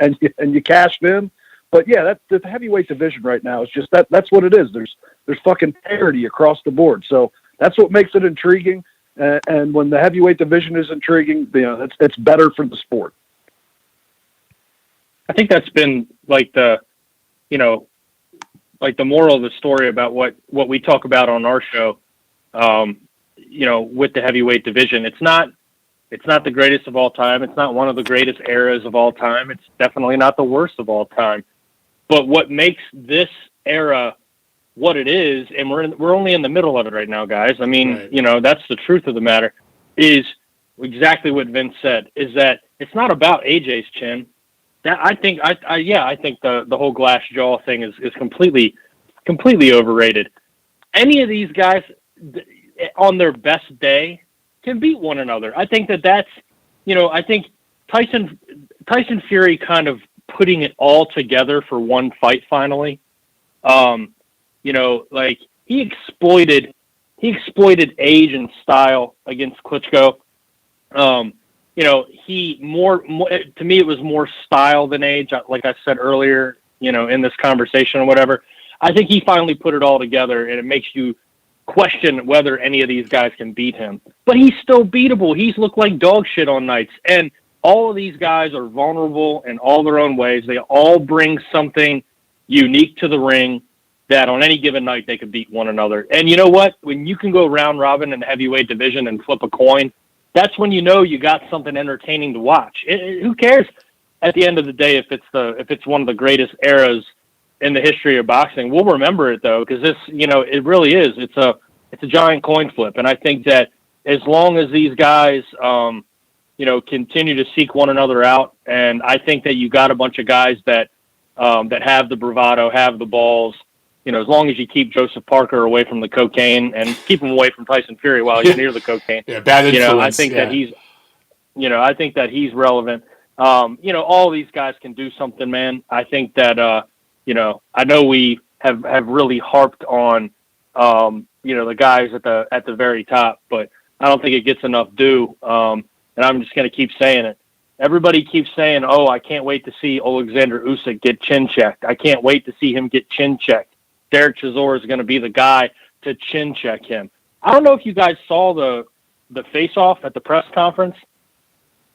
and you cashed in. But yeah, the heavyweight division right now is just that's what it is. There's fucking parity across the board. So that's what makes it intriguing. And when the heavyweight division is intriguing, it's better for the sport. I think that's been like the moral of the story about what we talk about on our show, with the heavyweight division. It's not the greatest of all time. It's not one of the greatest eras of all time. It's definitely not the worst of all time. But what makes this era what it is, and we're only in the middle of it right now, guys. I mean, right. That's the truth of the matter, is exactly what Vince said, is that it's not about AJ's chin. That I think the whole glass jaw thing is completely overrated. Any of these guys on their best day can beat one another. I think that's, I think Tyson Fury kind of putting it all together for one fight finally. Like he exploited age and style against Klitschko. He more to me, it was more style than age. Like I said earlier, in this conversation or whatever, I think he finally put it all together, and it makes you question whether any of these guys can beat him. But he's still beatable. He's looked like dog shit on nights. And all of these guys are vulnerable in all their own ways. They all bring something unique to the ring that on any given night they could beat one another. And you know what? When you can go round robin in the heavyweight division and flip a coin, that's when you got something entertaining to watch. Who cares at the end of the day if it's one of the greatest eras in the history of boxing? We'll remember it though, because this, it really is. It's a giant coin flip, and I think that as long as these guys, continue to seek one another out. And I think that you got a bunch of guys that have the bravado, have the balls. As long as you keep Joseph Parker away from the cocaine and keep him away from Tyson Fury while he's near the cocaine. Yeah, bad influence. I think that he's relevant. All these guys can do something, man. I think that I know we have really harped on the guys at the very top, but I don't think it gets enough due. And I'm just going to keep saying it. Everybody keeps saying, "Oh, I can't wait to see Alexander Usyk get chin checked. I can't wait to see him get chin checked. Derek Chisora is going to be the guy to chin check him." I don't know if you guys saw the face-off at the press conference.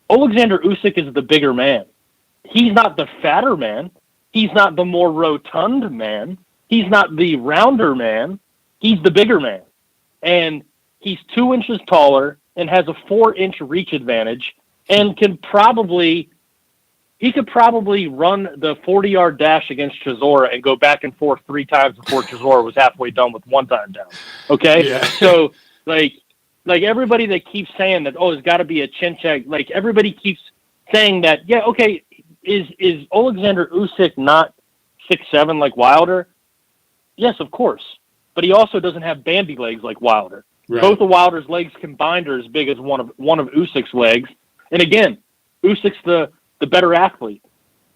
Alexander Usyk is the bigger man. He's not the fatter man. He's not the more rotund man. He's not the rounder man. He's the bigger man. And he's 2 inches taller and has a 4-inch reach advantage and could probably run the 40-yard dash against Chisora and go back and forth 3 times before Chisora was halfway done with 1 time down. Okay? Yeah. So, like everybody that keeps saying that, it's got to be a chin check, like everybody keeps saying that, yeah, okay, is Alexander Usyk not 6'7" like Wilder? Yes, of course. But he also doesn't have Bambi legs like Wilder. Right. Both of Wilder's legs combined are as big as one of Usyk's legs. And again, Usyk's the better athlete.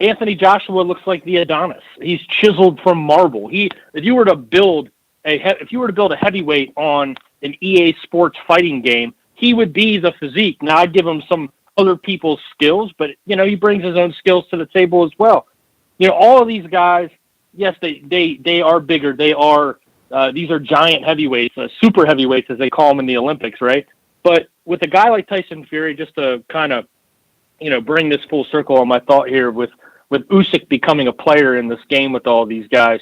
Anthony Joshua looks like the Adonis. He's chiseled from marble. If you were to build a heavyweight on an EA Sports fighting game, he would be the physique. Now, I'd give him some other people's skills, but he brings his own skills to the table as well. All of these guys, yes, they are bigger. They are these are giant heavyweights, super heavyweights as they call them in the Olympics, right? But with a guy like Tyson Fury, just to kind of bring this full circle on my thought here with Usyk becoming a player in this game with all these guys,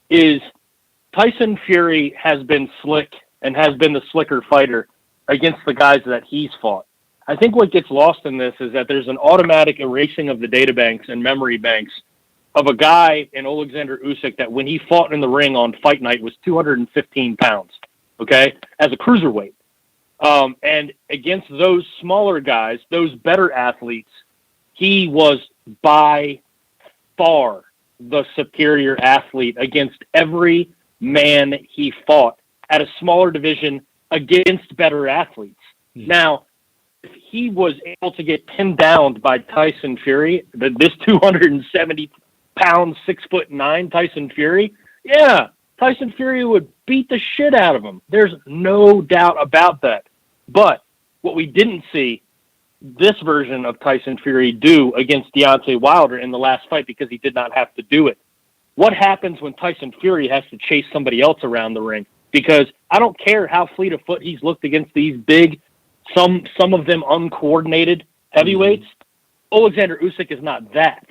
is Tyson Fury has been slick and has been the slicker fighter against the guys that he's fought. I think what gets lost in this is that there's an automatic erasing of the data banks and memory banks of a guy in Alexander Usyk that when he fought in the ring on fight night was 215 pounds, okay, as a cruiserweight. And against those smaller guys, those better athletes, he was by far the superior athlete against every man he fought at a smaller division against better athletes. Now, if he was able to get pinned down by Tyson Fury, this 270-pound, 6'9" Tyson Fury, yeah, Tyson Fury would beat the shit out of him. There's no doubt about that. But what we didn't see this version of Tyson Fury do against Deontay Wilder in the last fight, because he did not have to do it. What happens when Tyson Fury has to chase somebody else around the ring? Because I don't care how fleet of foot he's looked against these big, some of them uncoordinated heavyweights. Alexander Usyk is not that.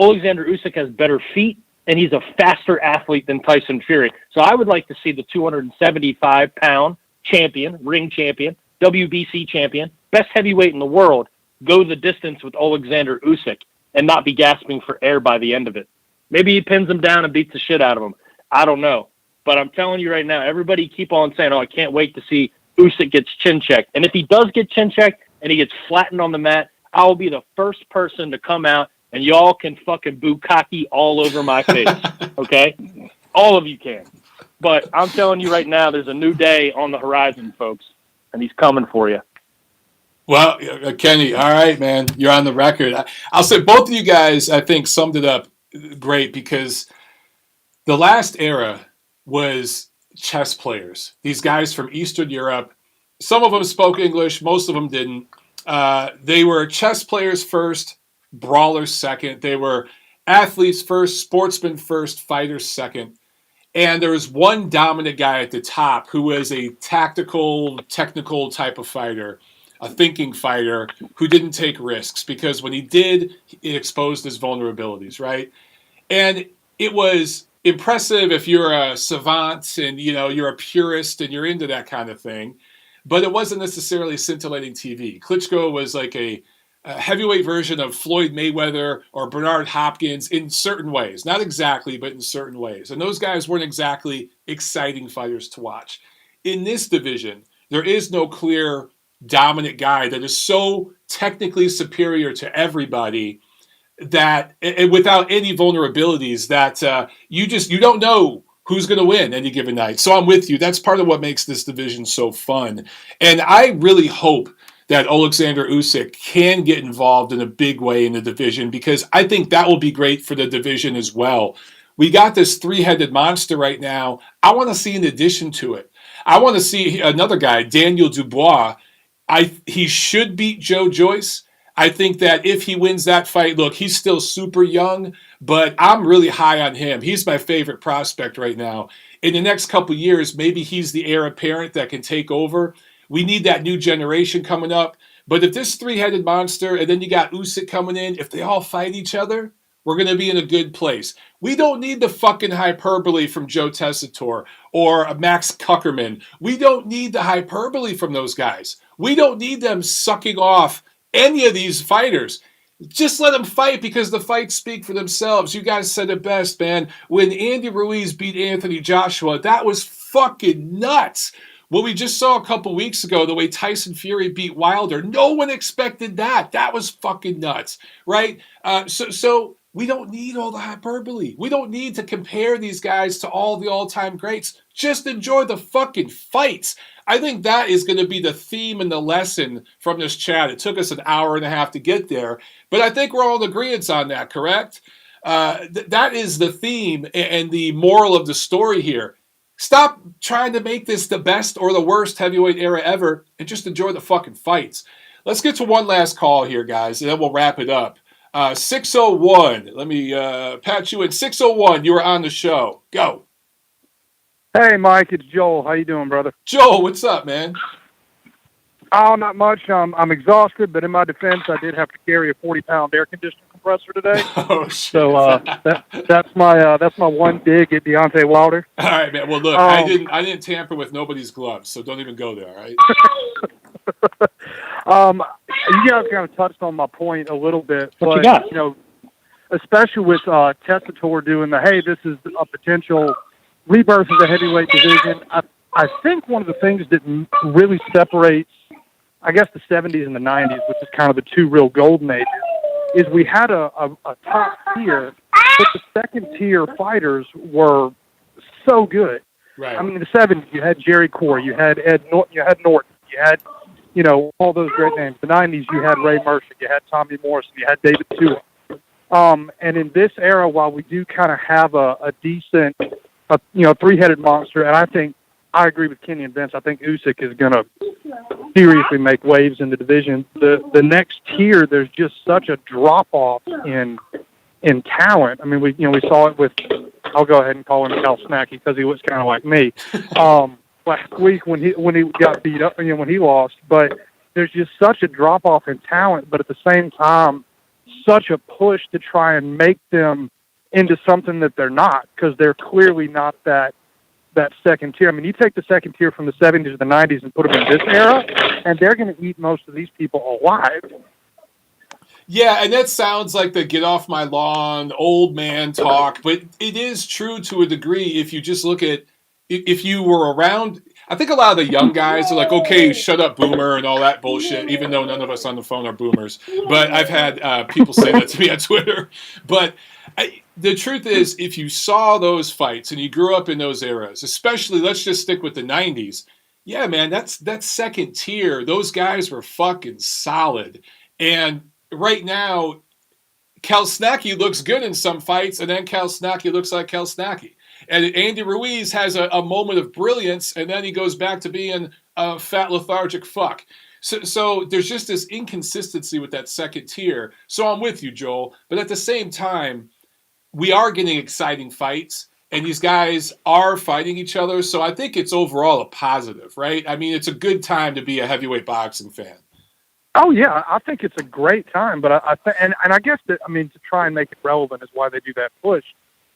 Alexander Usyk has better feet, and he's a faster athlete than Tyson Fury. So I would like to see the 275-pound champion, ring champion, WBC champion, best heavyweight in the world, go the distance with Alexander Usyk and not be gasping for air by the end of it. Maybe he pins him down and beats the shit out of him. I don't know. But I'm telling you right now, everybody keep on saying, I can't wait to see Usyk gets chin checked. And if he does get chin checked and he gets flattened on the mat, I will be the first person to come out and y'all can fucking bukkake all over my face. Okay? All of you can. But I'm telling you right now, there's a new day on the horizon, folks, and he's coming for you. Well, Kenny, all right, man. You're on the record. I'll say both of you guys, I think, summed it up great, because the last era was chess players. These guys from Eastern Europe, some of them spoke English, most of them didn't. They were chess players first, brawlers second. They were athletes first, sportsmen first, fighters second. And there was one dominant guy at the top who was a tactical, technical type of fighter, a thinking fighter who didn't take risks, because when he did, it exposed his vulnerabilities, right? And it was impressive if you're a savant and, you're a purist and you're into that kind of thing, but it wasn't necessarily scintillating TV. Klitschko was like a heavyweight version of Floyd Mayweather or Bernard Hopkins in certain ways. Not exactly, but in certain ways. And those guys weren't exactly exciting fighters to watch. In this division, there is no clear dominant guy that is so technically superior to everybody that without any vulnerabilities that you don't know who's going to win any given night. So I'm with you. That's part of what makes this division so fun. And I really hope that Alexander Usyk can get involved in a big way in the division, because I think that will be great for the division as well. We got this three-headed monster right now. I want to see an addition to it. I want to see another guy, Daniel Dubois. He should beat Joe Joyce. I think that if he wins that fight, look, he's still super young, but I'm really high on him. He's my favorite prospect right now. In the next couple years, maybe he's the heir apparent that can take over. We need that new generation coming up. But if this three-headed monster, and then you got Usyk coming in, if they all fight each other, we're going to be in a good place. We don't need the fucking hyperbole from Joe Tessitore or Max Kuckerman. We don't need the hyperbole from those guys. We don't need them sucking off any of these fighters. Just let them fight, because the fights speak for themselves. You guys said it best, man. When Andy Ruiz beat Anthony Joshua, that was fucking nuts. What we just saw a couple weeks ago, the way Tyson Fury beat Wilder, no one expected that. That was fucking nuts, right? So we don't need all the hyperbole. We don't need to compare these guys to all the all-time greats. Just enjoy the fucking fights. I think that is going to be the theme and the lesson from this chat. It took us an hour and a half to get there, but I think we're all in agreement on that, correct? That is the theme and the moral of the story here. Stop trying to make this the best or the worst heavyweight era ever, and just enjoy the fucking fights. Let's get to one last call here, guys, and then we'll wrap it up. 601. Let me patch you in. 601, you were on the show. Go. Hey, Mike, it's Joel. How you doing, brother? Joel, what's up, man? Oh, not much. I'm exhausted, but in my defense, I did have to carry a 40-pound air conditioner compressor today. Oh, shit. So that's my one dig at Deontay Wilder. All right, man. Well, look, I didn't tamper with nobody's gloves, so don't even go there, all right? You guys kind of touched on my point a little bit, but you know, especially with Tessitore doing this is a potential rebirth of the heavyweight division. I think one of the things that really separates, I guess, the 70s and the 90s, which is kind of the two real golden ages, is we had a top tier, but the second tier fighters were so good. Right. I mean, in the 70s, you had Jerry Corr, you had Norton, you had, you know, all those great names. The 90s, you had Ray Mercer, you had Tommy Morrison, you had David Tua. And in this era, while we do kind of have a decent, three-headed monster, and I agree with Kenny and Vince. I think Usyk is going to seriously make waves in the division. The next tier, there's just such a drop-off in talent. I mean, we saw it with, I'll go ahead and call him Cal Snacky because he looks kind of like me. Last week when he got beat up, when he lost. But there's just such a drop-off in talent, but at the same time, such a push to try and make them into something that they're not, because they're clearly not that second tier. I mean, you take the second tier from the 70s to the 90s and put them in this era, and they're going to eat most of these people alive. Yeah, and that sounds like the get off my lawn, old man talk, but it is true to a degree if you just look at, if you were around, I think a lot of the young guys are like, okay, shut up, boomer, and all that bullshit, even though none of us on the phone are boomers. But I've had people say that to me on Twitter. But the truth is, if you saw those fights and you grew up in those eras, especially, let's just stick with the 90s, yeah, man, that's second tier. Those guys were fucking solid. And right now, Cal Snacky looks good in some fights, and then Cal Snacky looks like Cal Snacky. And Andy Ruiz has a moment of brilliance, and then he goes back to being a fat, lethargic fuck. So there's just this inconsistency with that second tier. So I'm with you, Joel. But at the same time, we are getting exciting fights, and these guys are fighting each other. So I think it's overall a positive, right? I mean, it's a good time to be a heavyweight boxing fan. Oh, yeah, I think it's a great time. But I guess that, I mean, to try and make it relevant is why they do that push.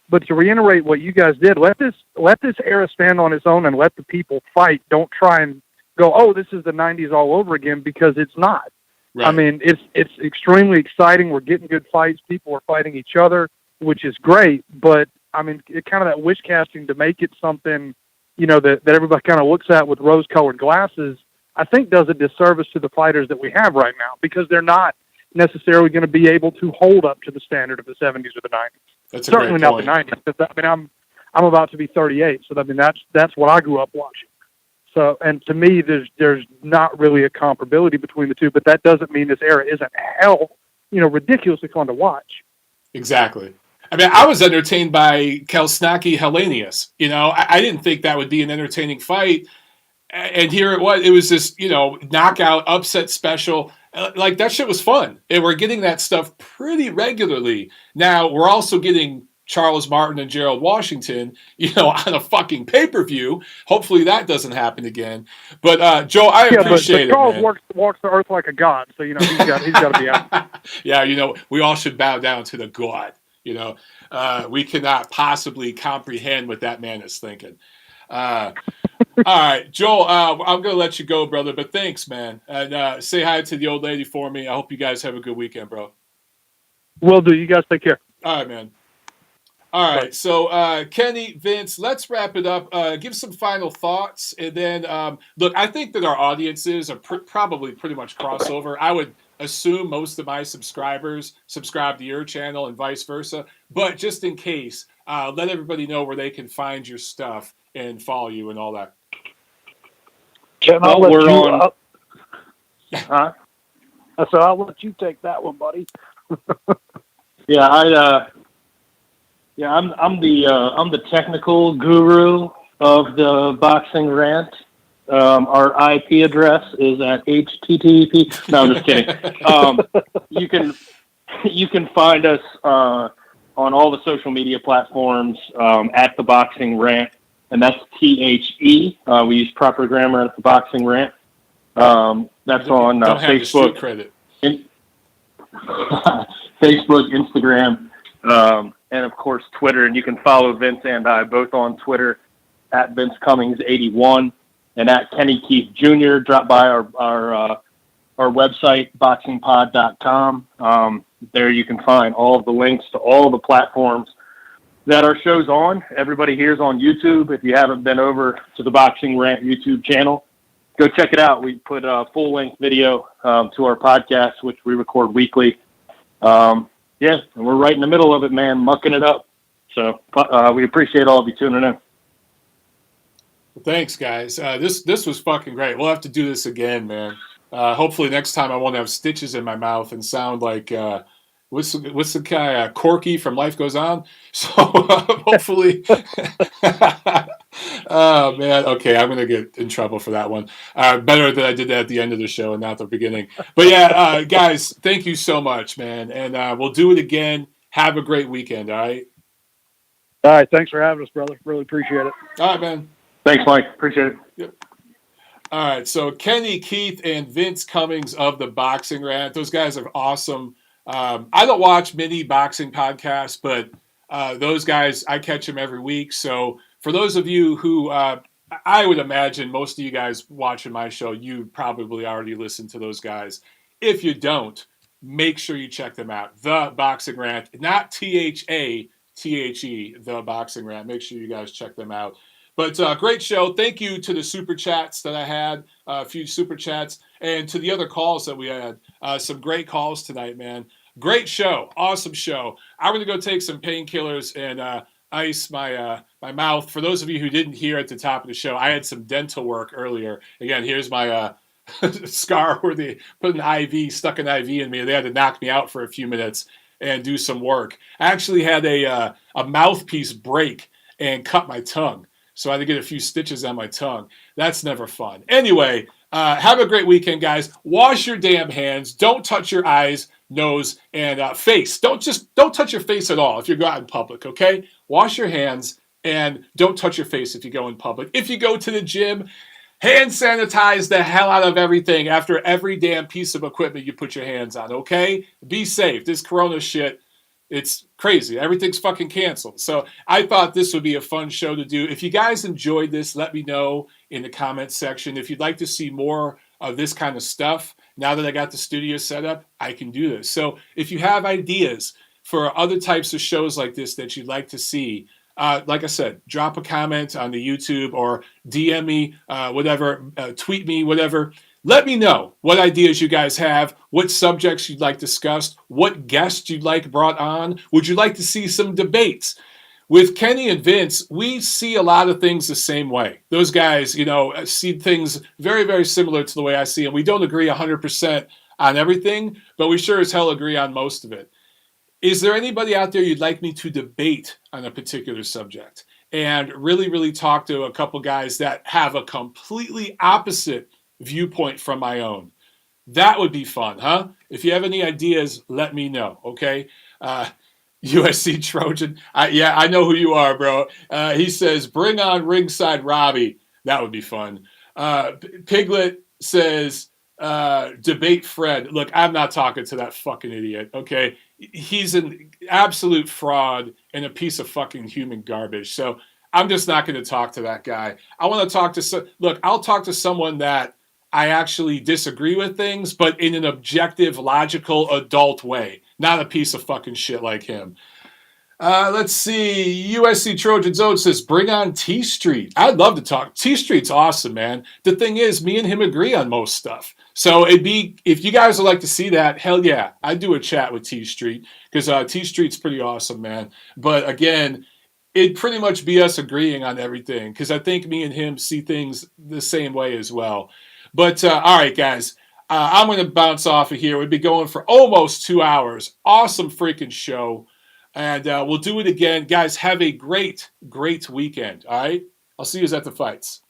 But to reiterate what you guys did, let this era stand on its own and let the people fight. Don't try and go, oh, this is the 90s all over again, because it's not. Right. I mean, it's extremely exciting. We're getting good fights. People are fighting each other, which is great. But, I mean, it kind of that wish casting to make it something, that everybody kind of looks at with rose-colored glasses. I think does a disservice to the fighters that we have right now, because they're not necessarily going to be able to hold up to the standard of the 70s or the 90s. That's certainly not the 90s. I mean, I'm about to be 38, so I mean that's what I grew up watching. So, and to me, there's not really a comparability between the two, but that doesn't mean this era isn't ridiculously fun to watch. Exactly. I mean, I was entertained by Kelsnaki Hellenius. I didn't think that would be an entertaining fight. And here it was. It was this, knockout, upset special. Like, that shit was fun. And we're getting that stuff pretty regularly. Now, we're also getting Charles Martin and Gerald Washington, on a fucking pay-per-view. Hopefully that doesn't happen again. But, Joe, I appreciate but Charles it, man. walks the earth like a god, so, he's got to be out. Yeah, we all should bow down to the god. We cannot possibly comprehend what that man is thinking. All right, Joel, I'm going to let you go, brother, but thanks, man. And say hi to the old lady for me. I hope you guys have a good weekend, bro. Will do. You guys take care. All right, man. All right, so Kenny, Vince, let's wrap it up. Give some final thoughts, and then, look, I think that our audiences are probably pretty much crossover. I would assume most of my subscribers subscribe to your channel and vice versa, but just in case, let everybody know where they can find your stuff and follow you and all that. Ken, I'll let you take that one, buddy. I'm the technical guru of the Boxing Rant. Our IP address is at http. No, I'm just kidding. You can find us on all the social media platforms at the Boxing Rant, and that's THE. We use proper grammar at the Boxing Rant. That's on Facebook. Credit. Facebook, Instagram, and of course Twitter. And you can follow Vince and I both on Twitter at Vince Cummings 81 and at Kenny Keith Jr. Drop by our website, boxingpod.com. There you can find all of the links to all the platforms that our show's on. Everybody here's on YouTube. If you haven't been over to the Boxing Rant YouTube channel, go check it out. We put a full-length video to our podcast, which we record weekly. And we're right in the middle of it, man, mucking it up. So we appreciate all of you tuning in. Well, thanks, guys. This was fucking great. We'll have to do this again, man. Hopefully next time I won't have stitches in my mouth and sound like what's the guy Corky from Life Goes On. So hopefully. Oh man, okay, I'm gonna get in trouble for that one. Better that I did that at the end of the show and not the beginning. But yeah, guys, thank you so much, man, and we'll do it again. Have a great weekend. All right. All right. Thanks for having us, brother. Really appreciate it. All right, man. Thanks, Mike. Appreciate it. Yep. All right. So Kenny Keith and Vince Cummings of the Boxing Rant. Those guys are awesome. I don't watch many boxing podcasts, but those guys, I catch them every week. So for those of you who, I would imagine most of you guys watching my show, you probably already listened to those guys. If you don't, make sure you check them out. The Boxing Rant, not THATHE, The Boxing Rant. Make sure you guys check them out. But great show. Thank you to the super chats that I had, a few super chats, and to the other calls that we had. Some great calls tonight, man. Great show. Awesome show. I'm going to go take some painkillers and ice my my mouth. For those of you who didn't hear at the top of the show, I had some dental work earlier. Again, here's my scar where they put stuck an IV in me. They had to knock me out for a few minutes and do some work. I actually had a mouthpiece break and cut my tongue. So I had to get a few stitches on my tongue. That's never fun. Anyway, have a great weekend, guys. Wash your damn hands. Don't touch your eyes, nose, and face. Don't touch your face at all if you go out in public, okay? Wash your hands and don't touch your face if you go in public. If you go to the gym, hand sanitize the hell out of everything after every damn piece of equipment you put your hands on, okay? Be safe. This corona shit, it's crazy. Everything's fucking canceled. So I thought this would be a fun show to do. If you guys enjoyed this, let me know in the comments section. If you'd like to see more of this kind of stuff, now that I got the studio set up, I can do this. So if you have ideas for other types of shows like this that you'd like to see, like I said, drop a comment on the YouTube or DM me, whatever, tweet me, whatever. Let me know what ideas you guys have, what subjects you'd like discussed, what guests you'd like brought on. Would you like to see some debates? With Kenny and Vince, we see a lot of things the same way. Those guys, see things very, very similar to the way I see them. We don't agree 100% on everything, but we sure as hell agree on most of it. Is there anybody out there you'd like me to debate on a particular subject and really, really talk to a couple guys that have a completely opposite viewpoint from my own? That would be fun, huh? If you have any ideas, let me know, okay? USC Trojan. I know who you are, bro. He says, bring on Ringside Robbie. That would be fun. Piglet says, debate Fred. Look, I'm not talking to that fucking idiot, okay? He's an absolute fraud and a piece of fucking human garbage. So I'm just not going to talk to that guy. I want to talk to I'll talk to someone that I actually disagree with things, but in an objective, logical, adult way. Not a piece of fucking shit like him. Let's see. USC Trojan Zone says, bring on T Street. I'd love to talk. T Street's awesome, man. The thing is, me and him agree on most stuff. So if you guys would like to see that, hell yeah, I'd do a chat with T Street because T Street's pretty awesome, man. But again, it'd pretty much be us agreeing on everything because I think me and him see things the same way as well. But all right, guys. I'm going to bounce off of here. We'll be going for almost 2 hours. Awesome freaking show. And we'll do it again. Guys, have a great, great weekend. All right? I'll see you at the fights.